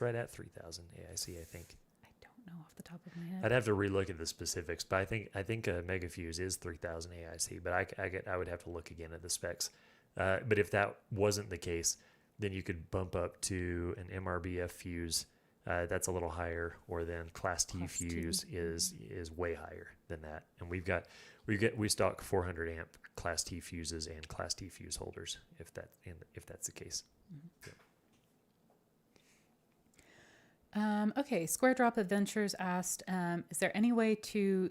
right at 3000 AIC, I think. I don't know off the top of my head. I'd have to relook at the specifics, but I think a mega fuse is 3000 AIC, but I would have to look again at the specs. But if that wasn't the case, then you could bump up to an MRBF fuse. That's a little higher, or then Class T fuse is way higher than that. And we stock 400 amp Class T fuses and Class T fuse holders if that's the case. Mm-hmm. Yeah. Okay, Square Drop Adventures asked, is there any way to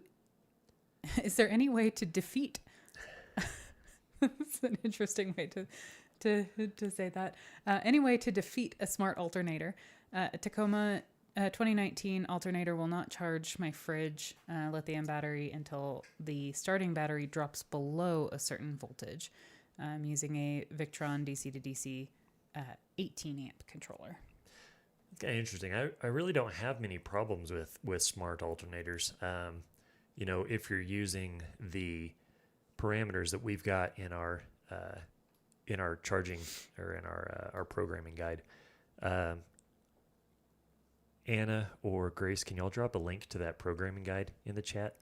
defeat? It's an interesting way to say that. Any way to defeat a smart alternator? A Tacoma 2019 alternator will not charge my fridge lithium battery until the starting battery drops below a certain voltage. I'm using a Victron DC to DC 18 amp controller. Okay, interesting. I really don't have many problems with smart alternators. If you're using the parameters that we've got in our charging or in our programming guide. Anna or Grace, can y'all drop a link to that programming guide in the chat?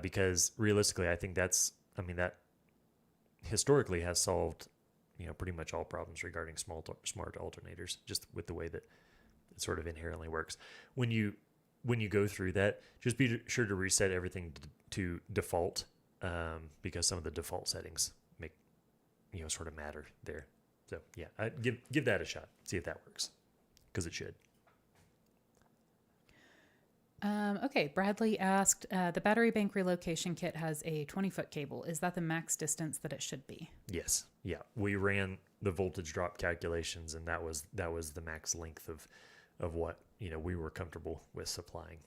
Because realistically, I think that historically has solved, pretty much all problems regarding smart alternators, just with the way that it sort of inherently works. When you go through that, just be sure to reset everything to default, because some of the default settings make, sort of matter there. So yeah, give that a shot. See if that works, because it should. Okay, Bradley asked, the battery bank relocation kit has a 20-foot cable. Is that the max distance that it should be? Yes. Yeah. We ran the voltage drop calculations, and that was the max length of what, we were comfortable with supplying.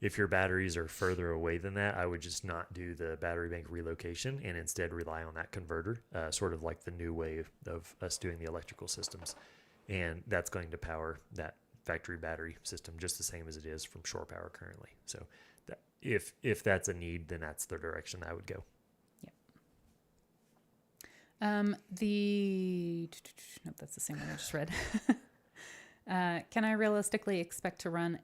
If your batteries are further away than that, I would just not do the battery bank relocation and instead rely on that converter, sort of like the new way of us doing the electrical systems. And that's going to power that factory battery system just the same as it is from shore power currently. So if that's a need, then that's the direction I would go. Yep. Nope, that's the same one I just read. Can I realistically expect to run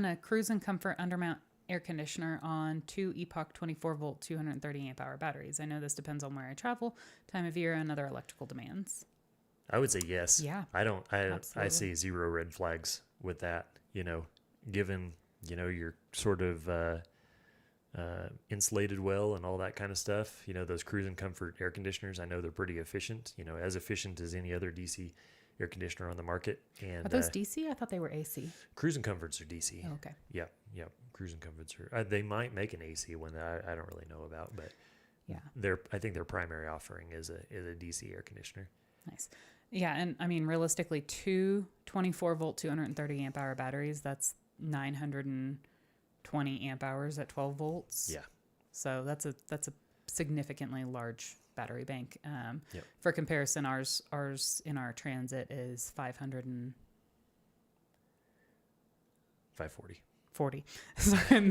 a Cruise and Comfort undermount air conditioner on two Epoch 24 volt 230 amp hour batteries? I know this depends on where I travel, time of year, and other electrical demands. I would say yes. Yeah. I see zero red flags with that, given, you're sort of insulated well and all that kind of stuff. Those Cruise and Comfort air conditioners, I know they're pretty efficient, as efficient as any other DC air conditioner on the market. And are those DC? I thought they were AC. Cruise and Comforts are DC. Oh, okay. Yeah. Cruise and Comforts are, they might make an AC one that I don't really know about, but Yeah. I think their primary offering is a DC air conditioner. Nice. Yeah, and I mean, realistically, two 24-volt, 230 amp hour batteries, that's 920 amp hours at 12 volts. Yeah. So that's a significantly large battery bank. Yep. For comparison, ours in our Transit is 540. 40. Sorry,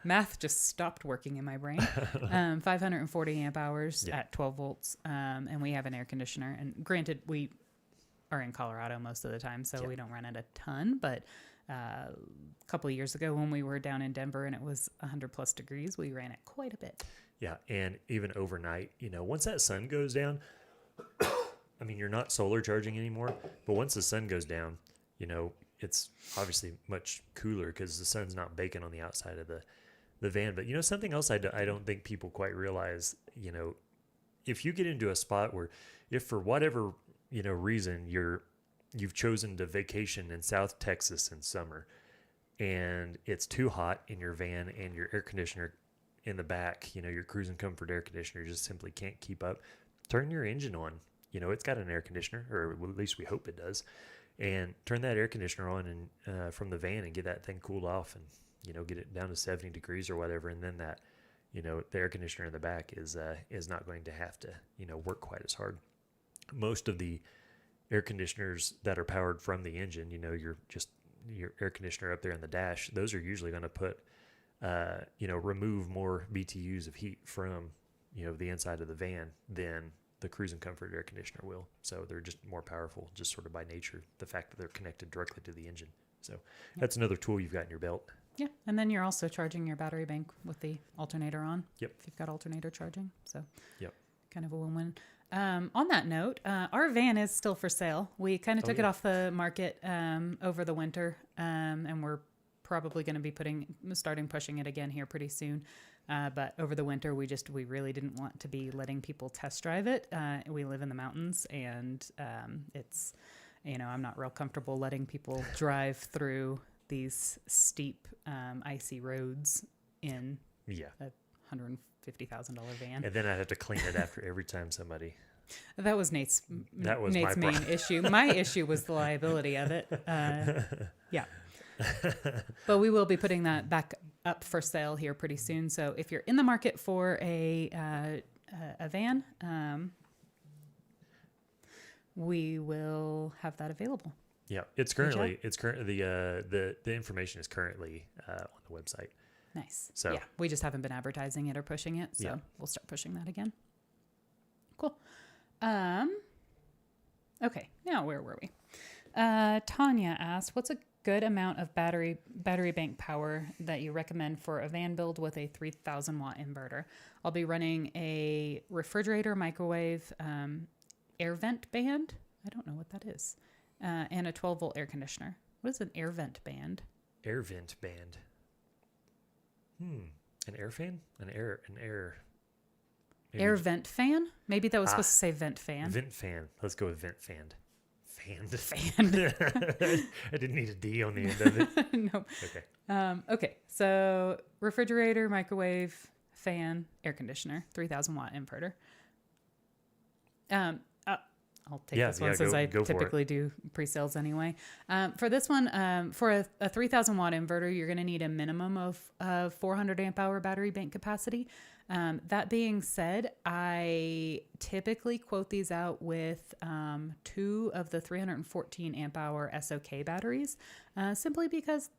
math just stopped working in my brain. 540 amp hours at 12 volts, and we have an air conditioner. And granted, we are in Colorado most of the time, so we don't run it a ton. But a couple of years ago, when we were down in Denver and it was 100 plus degrees, we ran it quite a bit. Yeah, and even overnight, once that sun goes down, I mean, you're not solar charging anymore, but once the sun goes down, it's obviously much cooler because the sun's not baking on the outside of the van. But something else I don't think people quite realize, if you get into a spot where, if for whatever reason you've chosen to vacation in South Texas in summer, and it's too hot in your van and your air conditioner in the back, your cruising comfort air conditioner just simply can't keep up, turn your engine on. It's got an air conditioner, or at least we hope it does. And turn that air conditioner on and from the van and get that thing cooled off, and get it down to 70 degrees or whatever. And then that the air conditioner in the back is not going to have to work quite as hard. Most of the air conditioners that are powered from the engine, your air conditioner up there in the dash, those are usually going to put remove more BTUs of heat from the inside of the van than the cruising comfort air conditioner will. So they're just more powerful, just sort of by nature, the fact that they're connected directly to the engine. So that's another tool you've got in your belt. Yeah, and then you're also charging your battery bank with the alternator on. Yep. If you've got alternator charging. So yep. Kind of a win-win. On that note, our van is still for sale. We kind of took it off the market over the winter, and we're probably going to be starting pushing it again here pretty soon. But over the winter, we really didn't want to be letting people test drive it. We live in the mountains, and it's, I'm not real comfortable letting people drive through these steep, icy roads in a $150,000 van. And then I'd have to clean it after every time somebody. That was Nate's my main issue. My issue was the liability of it. Yeah. But we will be putting that back up for sale here pretty soon. So if you're in the market for a van, we will have that available. Yeah, the information is currently on the website. Nice. So yeah, we just haven't been advertising it or pushing it, so we'll start pushing that again. Cool. Okay, now where were we? Tanya asked, what's a good amount of battery bank power that you recommend for a van build with a 3,000 watt inverter? I'll be running a refrigerator, microwave, air vent band. I don't know what that is. And a 12 volt air conditioner. What is an air vent band? Air vent band. An air fan? An air. Air vent fan? Maybe that was supposed to say vent fan. Vent fan. Let's go with vent fan. Fanned. I didn't need a D on the end of it. No. Okay. Okay. So refrigerator, microwave, fan, air conditioner, 3,000 watt inverter. I'll take this one since I typically do pre-sales anyway. For this one, for a 3,000 watt inverter, you're going to need a minimum of 400 amp hour battery bank capacity. That being said, I typically quote these out with 2 of the 314 amp hour SOK batteries, simply because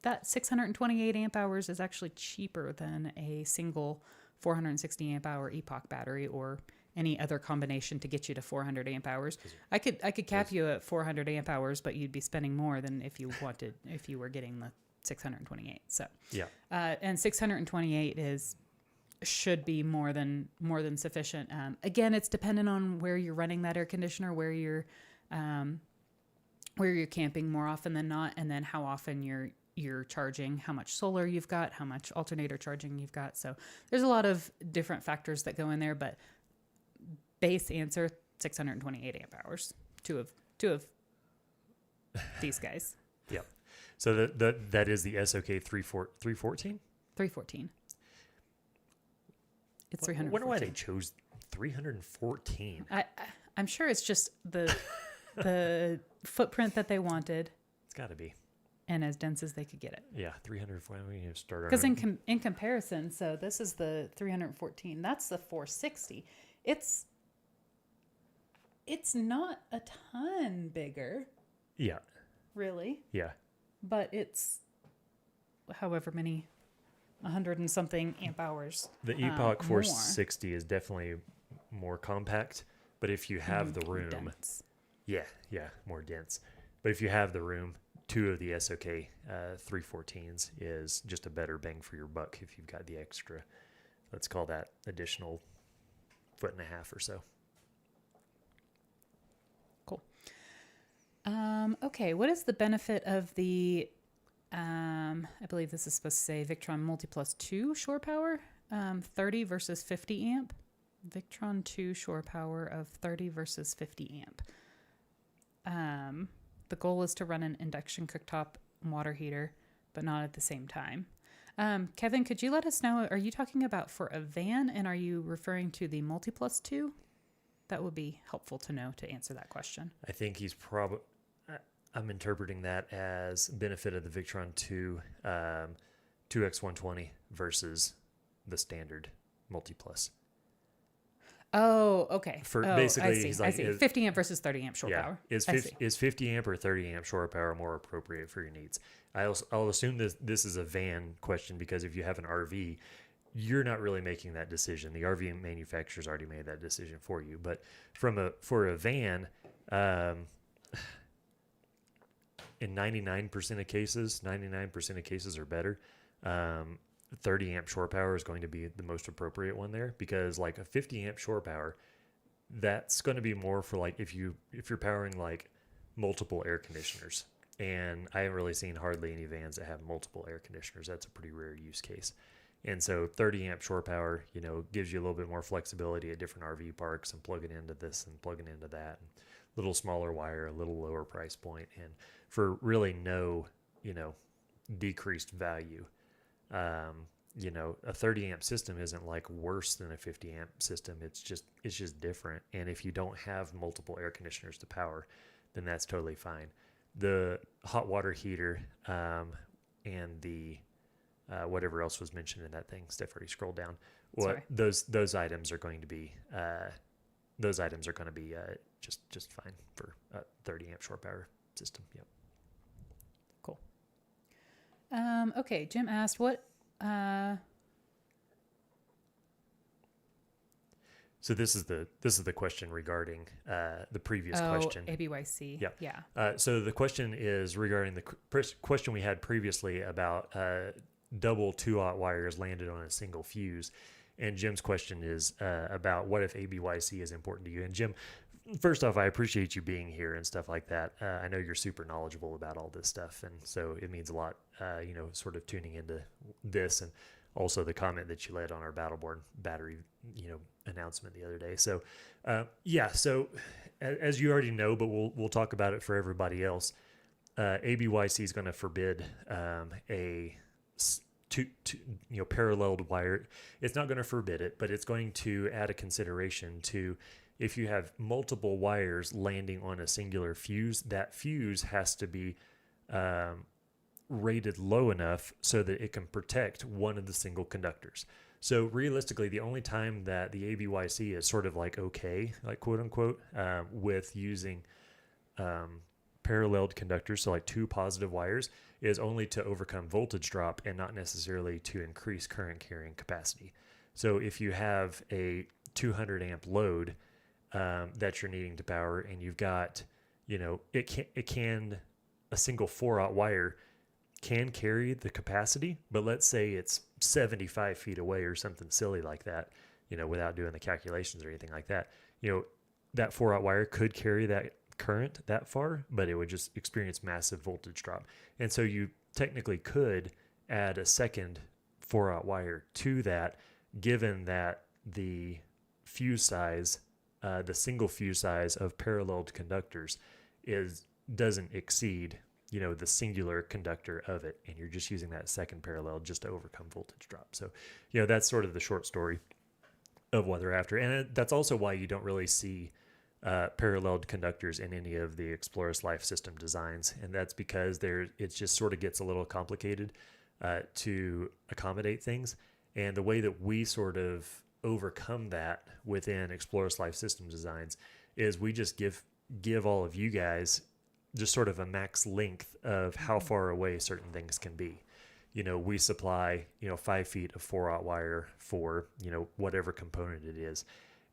that 628 amp hours is actually cheaper than a single 460 amp hour Epoch battery or any other combination to get you to 400 amp hours. I could cap you at 400 amp hours, but you'd be spending more than if you were getting the 628. So yeah, and 628 should be more than sufficient. Again, it's dependent on where you're running that air conditioner, where you're camping more often than not, and then how often you're charging, how much solar you've got, how much alternator charging you've got. So there's a lot of different factors that go in there, but base answer, 628 amp hours. Two of these guys. Yeah. So that is the SOK 314? 314. It's I 314. wonder why they chose 314. I'm sure it's just the footprint that they wanted It's got to be. and as dense as they could get it. Yeah, 304. We need to start our Because own. in comparison, so this is the 314. That's the 460. It's not a ton bigger, Yeah, really, yeah. but it's however many 100 and something amp hours. The Epoch more 460 is definitely more compact, but if you have the room, dense. yeah, more dense. But if you have the room, 2 of the SOK 314s is just a better bang for your buck if you've got the extra, let's call that additional 1.5 feet or so. Cool. Okay, what is the benefit of the, I believe this is supposed to say Victron Multiplus 2 shore power, 30 versus 50 amp? Victron 2 shore power of 30 versus 50 amp. The goal is to run an induction cooktop water heater, but not at the same time. Kevin, could you let us know, are you talking about for a van, and are you referring to the Multiplus 2? That would be helpful to know to answer that question. I think he's probably, I'm interpreting that as benefit of the Victron 2 2X120 versus the standard Multiplus. Oh, okay. Basically, I see. he's like, I see. 50 amp versus 30 amp shore power. Is 50 amp or 30 amp shore power more appropriate for your needs? I'll assume this is a van question, because if you have an RV, you're not really making that decision. The RV manufacturer's already made that decision for you. But for a van, in 99% of cases, 99% of cases or better, 30 amp shore power is going to be the most appropriate one there, because like a 50 amp shore power, that's going to be more for like if you're powering like multiple air conditioners. And I haven't really seen hardly any vans that have multiple air conditioners. That's a pretty rare use case. And so 30 amp shore power, gives you a little bit more flexibility at different RV parks and plugging into this and plugging into that. And a little smaller wire, a little lower price point, and for really no, decreased value. A 30 amp system isn't like worse than a 50 amp system. It's just different. And if you don't have multiple air conditioners to power, then that's totally fine. The hot water heater, and the, whatever else was mentioned in that thing, Steph already scrolled down. Those items are going to be, just fine for a 30 amp shore power system. Yep. Cool. Okay. Jim asked what, So this is the question regarding the previous question. ABYC. Yeah. Yeah. So the question is regarding the question we had previously about double 2-aught wires landed on a single fuse. And Jim's question is about what if ABYC is important to you. And Jim, first off, I appreciate you being here and stuff like that. I know you're super knowledgeable about all this stuff, and so it means a lot, sort of tuning into this, and also the comment that you led on our Battleborn battery, announcement the other day. So, so as you already know, but we'll talk about it for everybody else. ABYC is going to forbid a paralleled wire. It's not going to forbid it, but it's going to add a consideration to if you have multiple wires landing on a singular fuse, that fuse has to be rated low enough so that it can protect one of the single conductors. So realistically, the only time that the ABYC is sort of like okay, like quote unquote, with using paralleled conductors, so like 2 positive wires, is only to overcome voltage drop and not necessarily to increase current carrying capacity. So if you have a 200 amp load that you're needing to power, and you've got, a single 4-aught wire can carry the capacity, but let's say it's 75 feet away or something silly like that, without doing the calculations or anything like that, that 4-aught wire could carry that current that far, but it would just experience massive voltage drop. And so you technically could add a second 4-aught wire to that, given that the fuse size, the single fuse size of paralleled conductors doesn't exceed the singular conductor of it, and you're just using that second parallel just to overcome voltage drop. So that's sort of the short story. what they're after. And that's also why you don't really see paralleled conductors in any of the EXPLORIST.life system designs. And that's because it just sort of gets a little complicated to accommodate things. And the way that we sort of overcome that within EXPLORIST.life system designs is we just give all of you guys just sort of a max length of how far away certain things can be. We supply, 5 feet of 4/0 wire for, whatever component it is.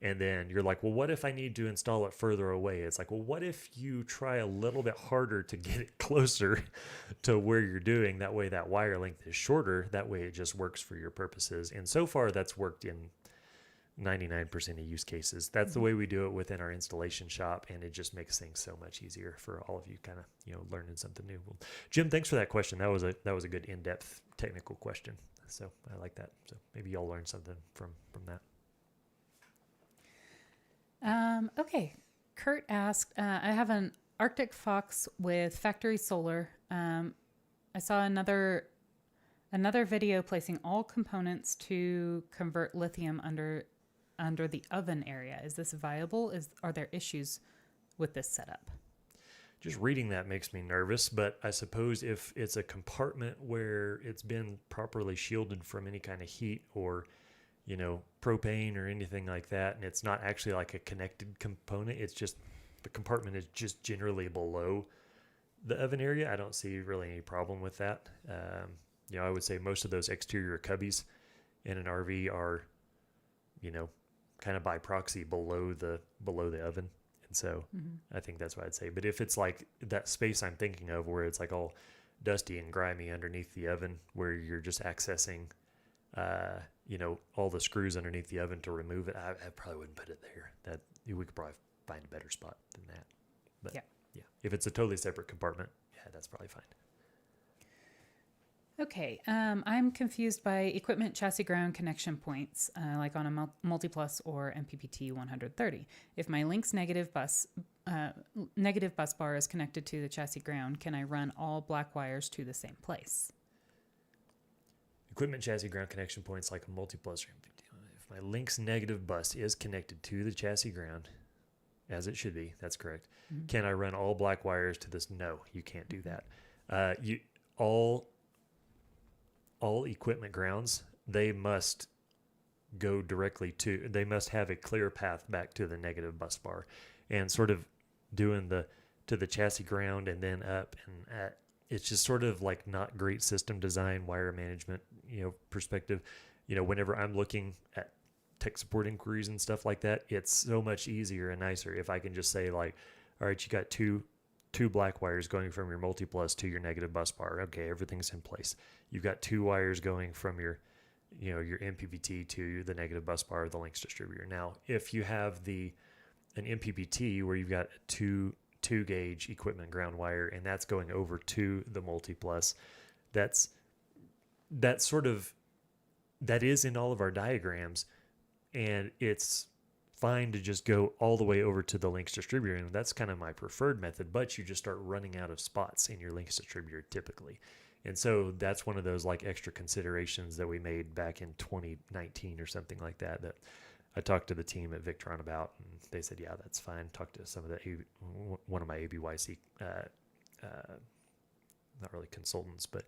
And then you're like, well, what if I need to install it further away? It's like, well, what if you try a little bit harder to get it closer to where you're doing? That way that wire length is shorter. That way it just works for your purposes. And so far that's worked in 99% of use cases. That's the way we do it within our installation shop. And it just makes things so much easier for all of you kind of, learning something new. Well, Jim, thanks for that question. That was a good in-depth technical question. So I like that. So maybe y'all learned something from that. Okay. Kurt asked, I have an Arctic Fox with factory solar. I saw another video placing all components to convert lithium under the oven area. Is this viable? Are there issues with this setup? Just reading that makes me nervous, but I suppose if it's a compartment where it's been properly shielded from any kind of heat or propane or anything like that, and it's not actually like a connected component, it's just the compartment is just generally below the oven area, I don't see really any problem with that. I would say most of those exterior cubbies in an RV are, kind of by proxy below the oven. And so I think that's what I'd say. But if it's like that space I'm thinking of where it's like all dusty and grimy underneath the oven, where you're just accessing all the screws underneath the oven to remove it, I probably wouldn't put it there. That we could probably find a better spot than that. But yeah, if it's a totally separate compartment, yeah, that's probably fine. Okay, I'm confused by equipment chassis ground connection points, like on a Multiplus or MPPT 130. If my Link's negative bus bar is connected to the chassis ground, can I run all black wires to the same place? Equipment chassis ground connection points like a Multiplus. If my Link's negative bus is connected to the chassis ground, as it should be, that's correct. Mm-hmm. Can I run all black wires to this? No, you can't do that. All equipment grounds, they must go directly to, they must have a clear path back to the negative bus bar, and sort of doing to the chassis ground and then up and at. It's just sort of like not great system design, wire management, perspective. Whenever I'm looking at tech support inquiries and stuff like that, it's so much easier and nicer if I can just say like, all right, you got two black wires going from your Multiplus to your negative bus bar. Okay, everything's in place. You've got 2 wires going from your MPPT to the negative bus bar of the Links distributor. Now, if you have an MPPT where you've got a 2 gauge equipment ground wire and that's going over to the Multiplus, that is in all of our diagrams, and it's fine to just go all the way over to the Links distributor, and that's kind of my preferred method, but you just start running out of spots in your Links distributor typically. And so that's one of those like extra considerations that we made back in 2019 or something like that I talked to the team at Victron about, and they said, yeah, that's fine. Talked to some of one of my ABYC, not really consultants, but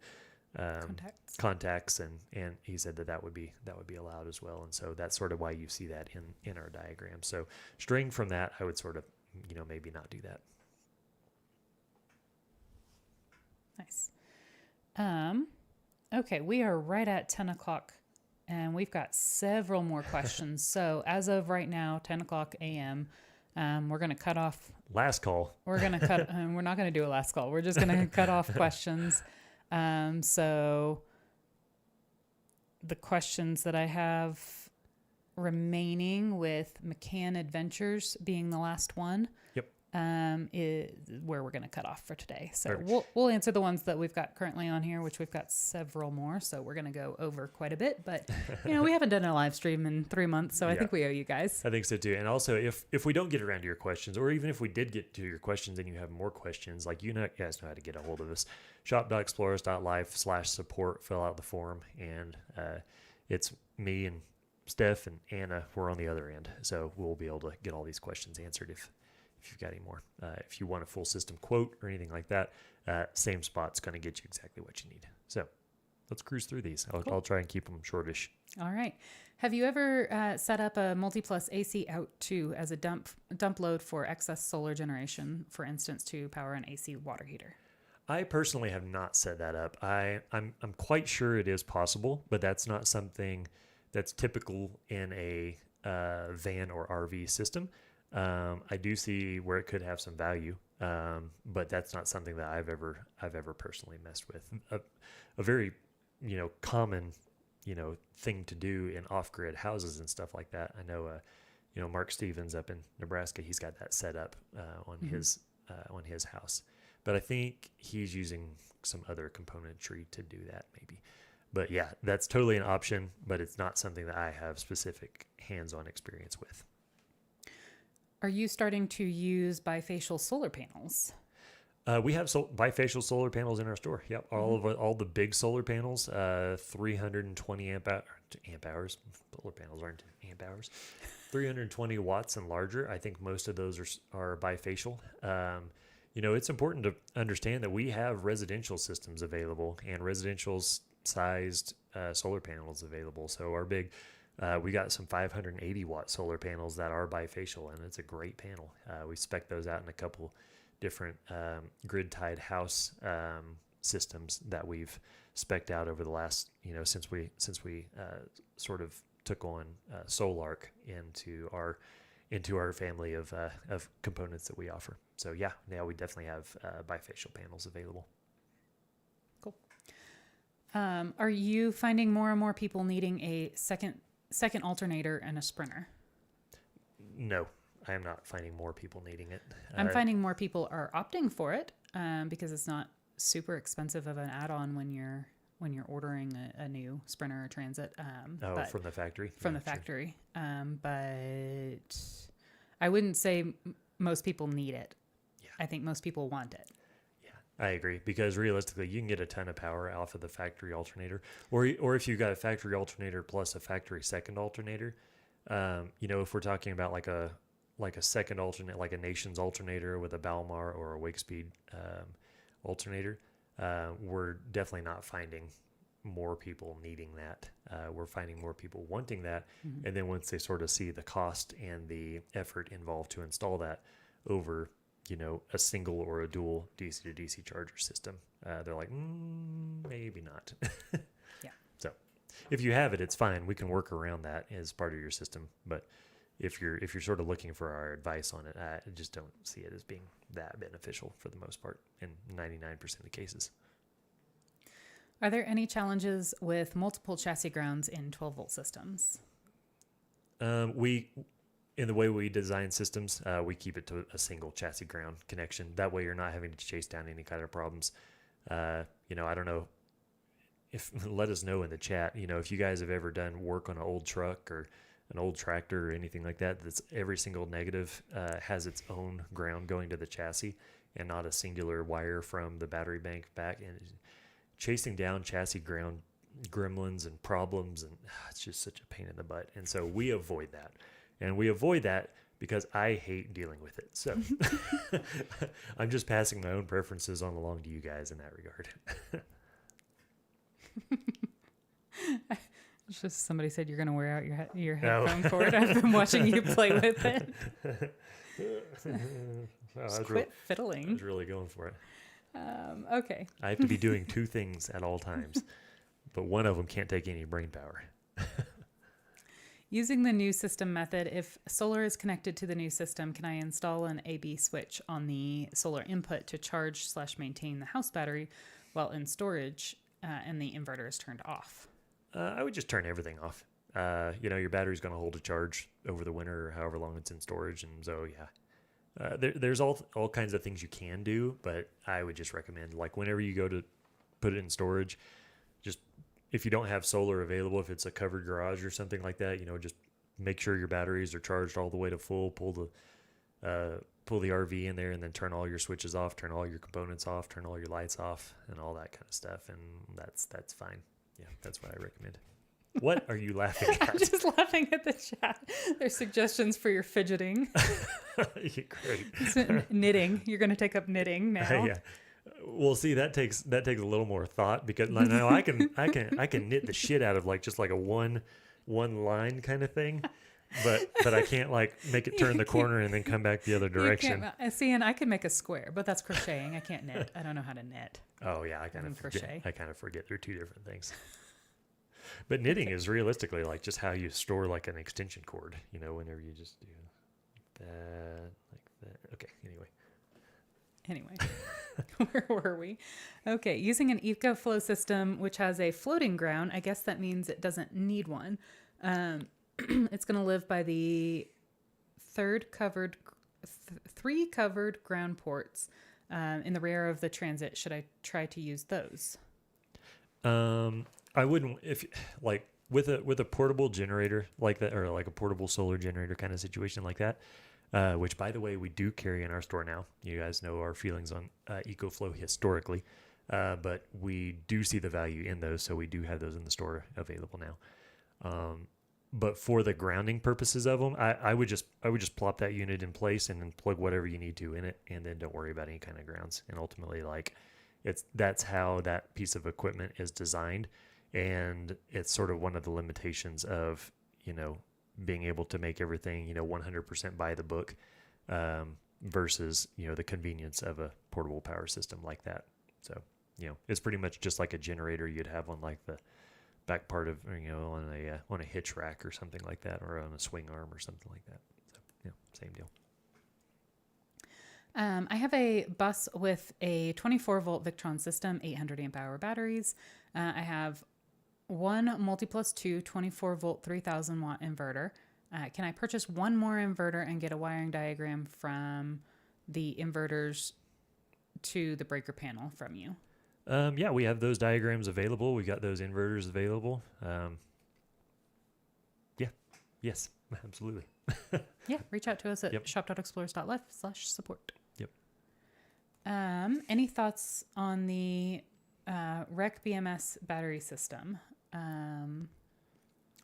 contacts, and he said that would be allowed as well. And so that's sort of why you see that in our diagram. So straying from that, I would sort of, maybe not do that. Nice. Okay, we are right at 10 o'clock. And we've got several more questions. So as of right now, 10 o'clock a.m., we're going to cut off. Last call. We're going to cut. We're not going to do a last call. We're just going to cut off questions. So the questions that I have remaining, with McCann Adventures being the last one, is where we're going to cut off for today. So we'll answer the ones that we've got currently on here, which we've got several more. So we're going to go over quite a bit, but we haven't done a live stream in 3 months. So I think we owe you guys. I think so too. And also if we don't get around to your questions, or even if we did get to your questions and you have more questions, like, guys know how to get a hold of us. shop.explorist.life/support, fill out the form. And, it's me and Steph and Anna were on the other end, so we'll be able to get all these questions answered if you've got any more. If you want a full system quote or anything like that, same spot's going to get you exactly what you need. So let's cruise through these. I'll try and keep them shortish. All right. Have you ever set up a multi-plus AC out 2 as a dump load for excess solar generation, for instance, to power an AC water heater? I personally have not set that up. I'm quite sure it is possible, but that's not something that's typical in a van or RV system. I do see where it could have some value, but that's not something that I've ever personally messed with. A very common thing to do in off-grid houses and stuff like that. I know Mark Stevens up in Nebraska, he's got that set up on his house. But I think he's using some other componentry to do that maybe. But yeah, that's totally an option, but it's not something that I have specific hands-on experience with. Are you starting to use bifacial solar panels? We have bifacial solar panels in our store. Yep, all the big solar panels, 320 amp hours. Solar panels aren't amp hours. 320 watts and larger. I think most of those are bifacial. It's important to understand that we have residential systems available and residential sized solar panels available. So our big, we got some 580 watt solar panels that are bifacial, and it's a great panel. We spec those out in a couple different grid tied house systems that we've spec'd out over the last, since we sort of took on Solarc into our family of components that we offer. So yeah, now we definitely have bifacial panels available. Cool. Are you finding more and more people needing a second alternator and a sprinter? No, I am not finding more people needing it. I'm finding more people are opting for it because it's not super expensive of an add-on when you're ordering a new sprinter or transit. From the factory? From the factory. But I wouldn't say most people need it. Yeah. I think most people want it. Yeah, I agree, because realistically, you can get a ton of power off of the factory alternator, or if you've got a factory alternator plus a factory second alternator. If we're talking about like a second alternate, like a Nations alternator with a Balmar or a Wakespeed alternator, we're definitely not finding more people needing that. We're finding more people wanting that. Mm-hmm. And then once they sort of see the cost and the effort involved to install that over, a single or a dual DC to DC charger system, they're like, maybe not. Yeah. So if you have it, it's fine. We can work around that as part of your system. But if you're sort of looking for our advice on it, I just don't see it as being that beneficial for the most part in 99% of cases. Are there any challenges with multiple chassis grounds in 12-volt systems? In the way we design systems, we keep it to a single chassis ground connection. That way you're not having to chase down any kind of problems. I don't know let us know in the chat, if you guys have ever done work on an old truck or an old tractor or anything like that, that's every single negative has its own ground going to the chassis and not a singular wire from the battery bank back. And chasing down chassis ground gremlins and problems, and it's just such a pain in the butt. And so we avoid that. And we avoid that because I hate dealing with it. So I'm just passing my own preferences on along to you guys in that regard. It's just somebody said you're going to wear out your headphone cord. I've been watching you play with it. Just quit fiddling. I was really going for it. Okay. I have to be doing two things at all times, but one of them can't take any brain power. Using the new system method, if solar is connected to the new system, can I install an AB switch on the solar input to charge/maintain the house battery while in storage and the inverter is turned off? I would just turn everything off. Your battery's going to hold a charge over the winter or however long it's in storage. And so, yeah, there's all kinds of things you can do, but I would just recommend, like, whenever you go to put it in storage, just if you don't have solar available, if it's a covered garage or something like that, just make sure your batteries are charged all the way to full, pull the RV in there and then turn all your switches off, turn all your components off, turn all your lights off and all that kind of stuff. And that's fine. Yeah, that's what I recommend. What are you laughing I'm at? just laughing at the chat. There's suggestions for your fidgeting. Great. So, knitting. You're going to take up knitting now. Yeah. Well, see, that takes a little more thought, because now I can knit the shit out of like just like a one line kind of thing, but I can't like make it turn the corner and then come back the other direction. See, and I can make a square, but that's crocheting. I can't knit. I don't know how to knit. Oh yeah, I kind of crochet. forget they're two different things. But knitting is realistically like just how you store like an extension cord, whenever you just do that like that. Okay, Anyway, where were we? Okay, using an EcoFlow system, which has a floating ground, I guess that means it doesn't need one. It's going to live by the three covered ground ports in the rear of the Transit. Should I try to use those? I wouldn't, if like with a portable generator like that, or like a portable solar generator kind of situation like that. Which, by the way, we do carry in our store now. You guys know our feelings on EcoFlow historically, but we do see the value in those, so we do have those in the store available now. But for the grounding purposes of them, I would just plop that unit in place and then plug whatever you need to in it, and then don't worry about any kind of grounds. And ultimately, like that's how that piece of equipment is designed, and it's sort of one of the limitations of being able to make everything, 100% by the book, versus, the convenience of a portable power system like that. So, it's pretty much just like a generator you'd have on like the back part of, on a hitch rack or something like that, or on a swing arm or something like that. So, same deal. I have a bus with a 24 volt Victron system, 800 amp hour batteries. I have one multi+2 24 volt 3000 watt inverter. Can I purchase one more inverter and get a wiring diagram from the inverters to the breaker panel from you? Yeah, we have those diagrams available. We got those inverters available. Yes, absolutely. Yeah, reach out to us at shop.explorist.life/support. Yep. Any thoughts on the REC BMS battery system?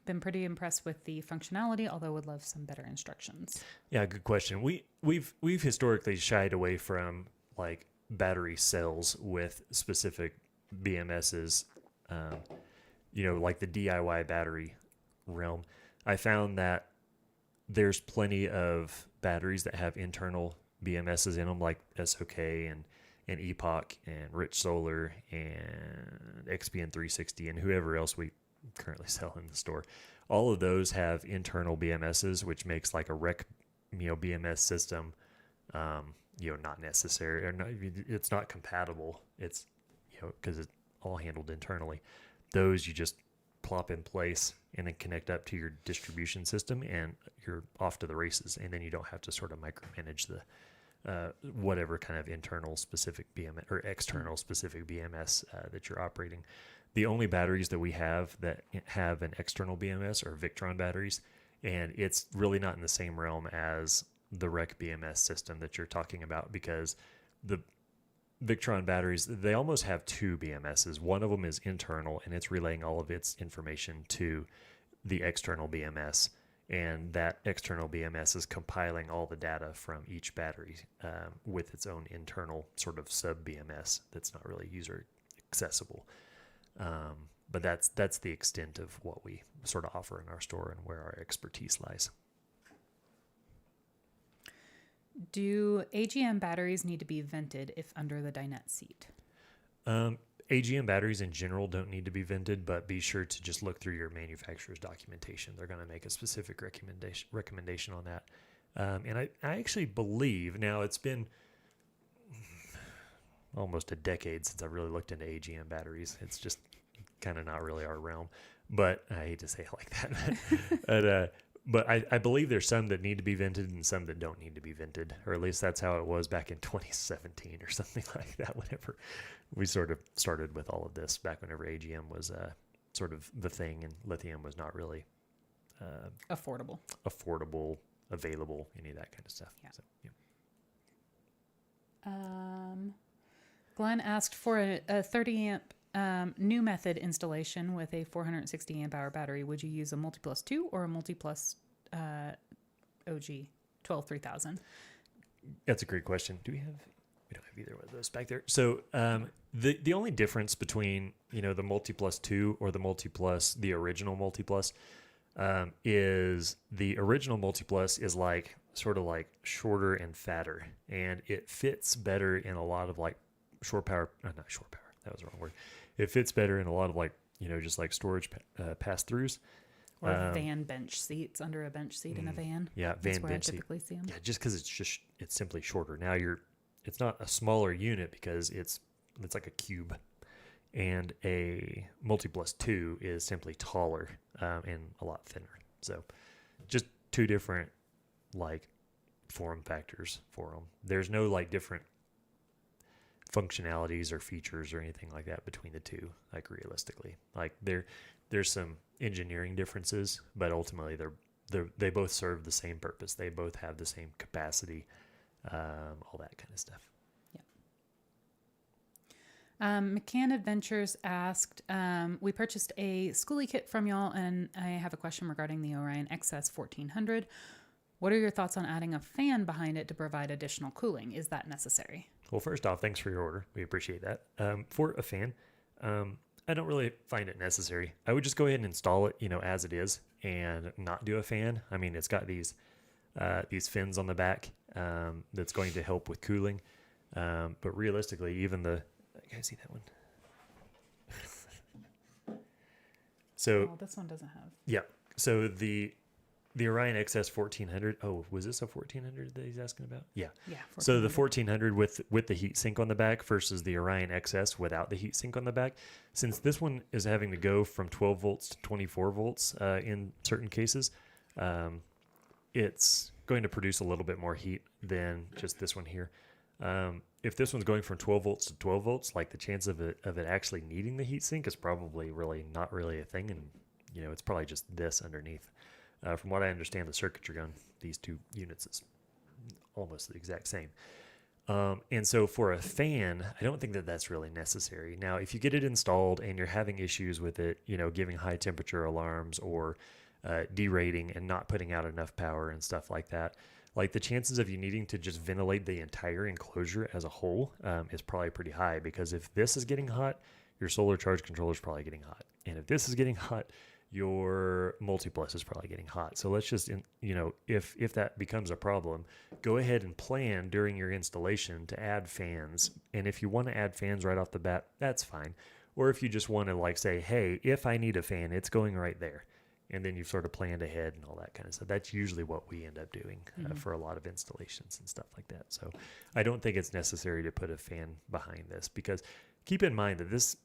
Been pretty impressed with the functionality, although would love some better instructions. Yeah, good question. We've historically shied away from like battery cells with specific BMSs, like the DIY battery realm. I found that there's plenty of batteries that have internal BMSs in them, like SOK and Epoch and Rich Solar and XPN 360 and whoever else we currently sell in the store. All of those have internal BMSs, which makes like a REC, BMS system, not necessary, or not, it's not compatible. It's, because it's all handled internally. Those you just plop in place and then connect up to your distribution system, and you're off to the races. And then you don't have to sort of micromanage the whatever kind of internal specific BMS or external specific BMS that you're operating. The only batteries that we have that have an external BMS are Victron batteries, and it's really not in the same realm as the REC BMS system that you're talking about, because the Victron batteries, they almost have two BMSs. One of them is internal, and it's relaying all of its information to the external BMS. And that external BMS is compiling all the data from each battery with its own internal sort of sub BMS that's not really user accessible. But that's the extent of what we sort of offer in our store and where our expertise lies. Do AGM batteries need to be vented if under the dinette seat? AGM batteries in general don't need to be vented, but be sure to just look through your manufacturer's documentation. They're going to make a specific recommendation on that. And I actually believe, now it's been almost a decade since I really looked into AGM batteries. It's just kind of not really our realm, but I hate to say it like that. But I believe there's some that need to be vented and some that don't need to be vented, or at least that's how it was back in 2017 or something like that, whenever we sort of started with all of this, back whenever AGM was sort of the thing and lithium was not really affordable, available, any of that kind of stuff. Yeah. So, yeah. Glenn asked for a 30 amp new method installation with a 460 amp hour battery, would you use a Multiplus 2 or a Multiplus OG 12-3000? That's a great question. We don't have either one of those back there. So the only difference between, the Multiplus 2 or the original Multiplus is the original Multiplus is sort of shorter and fatter, and it fits better in a lot of not shore power. That was the wrong word. It fits better in a lot of just storage pass-throughs. Or van bench seats, under a bench seat in a van. Yeah, That's van where bench I typically see them. Yeah, just because it's simply shorter. Now it's not a smaller unit because it's like a cube, and a Multiplus 2 is simply taller and a lot thinner. So just two different form factors for them. There's no different functionalities or features or anything like that between the two, realistically. There's some engineering differences, but ultimately they both serve the same purpose. They both have the same capacity, all that kind of stuff. McCann Adventures asked, we purchased a schoolie kit from y'all, and I have a question regarding the Orion XS 1400. What are your thoughts on adding a fan behind it to provide additional cooling? Is that necessary? Well, first off, thanks for your order. We appreciate that. For a fan, I don't really find it necessary. I would just go ahead and install it, as it is, and not do a fan. I mean, it's got these fins on the back that's going to help with cooling. But realistically, even you guys see that one? So this one doesn't have. Yeah. So the Orion XS 1400. Oh, was this a 1400 that he's asking about? Yeah. Yeah. So the 1400 with the heat sink on the back versus the Orion XS without the heat sink on the back. Since this one is having to go from 12 volts to 24 volts in certain cases, it's going to produce a little bit more heat than just this one here. If this one's going from 12 volts to 12 volts, the chance of it actually needing the heat sink is probably not really a thing, and it's probably just this underneath. From what I understand, the circuitry on these two units is almost the exact same. And so for a fan, I don't think that that's really necessary. Now, if you get it installed and you're having issues with it, giving high temperature alarms or derating and not putting out enough power and stuff like that, the chances of you needing to just ventilate the entire enclosure as a whole is probably pretty high, because if this is getting hot, your solar charge controller is probably getting hot. And if this is getting hot, your Multiplus is probably getting hot. So let's just, if that becomes a problem, go ahead and plan during your installation to add fans. And if you want to add fans right off the bat, that's fine. Or if you just want to say, hey, if I need a fan, it's going right there. And then you've sort of planned ahead and all that kind of stuff. That's usually what we end up doing for a lot of installations and stuff like that. So I don't think it's necessary to put a fan behind this, because keep in mind that this,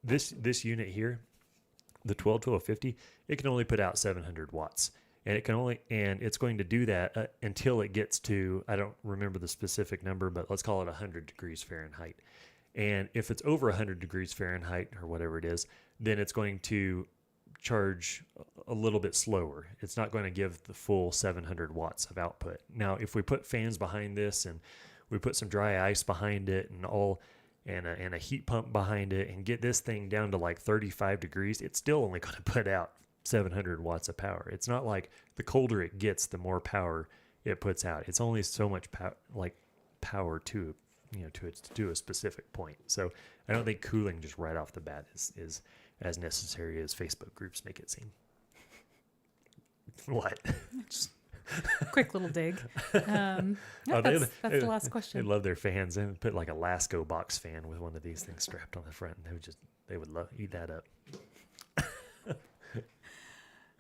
this unit here, the 12-1250, it can only put out 700 watts, and it's going to do that until it gets to, I don't remember the specific number, but let's call it 100 degrees Fahrenheit. And if it's over 100 degrees Fahrenheit or whatever it is, then it's going to charge a little bit slower. It's not going to give the full 700 watts of output. Now, if we put fans behind this and we put some dry ice behind it and a heat pump behind it and get this thing down to 35 degrees, it's still only going to put out 700 watts of power. It's not like the colder it gets, the more power it puts out. It's only so much power to a specific point. So I don't think cooling just right off the bat is as necessary as Facebook groups make it seem. What? Just quick little dig. That's the last question. They love their fans. They would put a Lasco box fan with one of these things strapped on the front, and they would eat that up.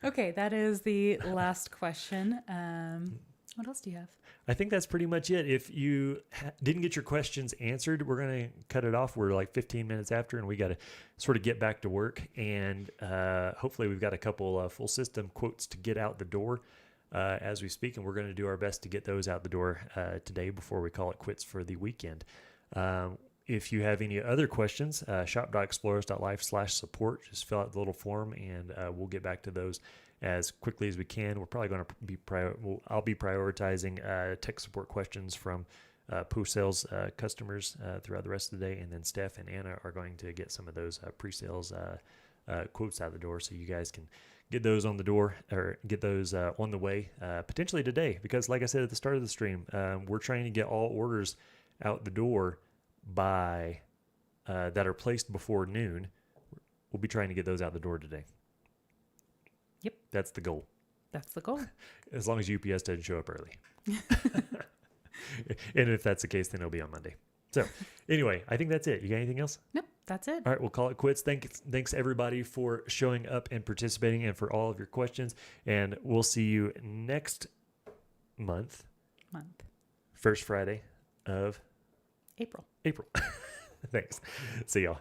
Okay, that is the last question. What else do you have? I think that's pretty much it. If you didn't get your questions answered, we're going to cut it off. We're 15 minutes after, and we got to sort of get back to work. And hopefully we've got a couple full system quotes to get out the door as we speak, and we're going to do our best to get those out the door today before we call it quits for the weekend. If you have any other questions, shop.explorist.life/support. Just fill out the little form, and we'll get back to those as quickly as we can. We're probably going to I'll be prioritizing tech support questions from post-sales customers throughout the rest of the day. And then Steph and Anna are going to get some of those pre-sales quotes out the door, so you guys can get those on the door or get those on the way potentially today. Because like I said at the start of the stream, we're trying to get all orders out the door by that are placed before noon. We'll be trying to get those out the door today. Yep. That's the goal. That's the goal. As long as UPS doesn't show up early. And if that's the case, then it'll be on Monday. So anyway, I think that's it. You got anything else? Nope, that's it. All right, we'll call it quits. Thanks everybody for showing up and participating and for all of your questions. And we'll see you next month. First Friday of April. Thanks. See y'all.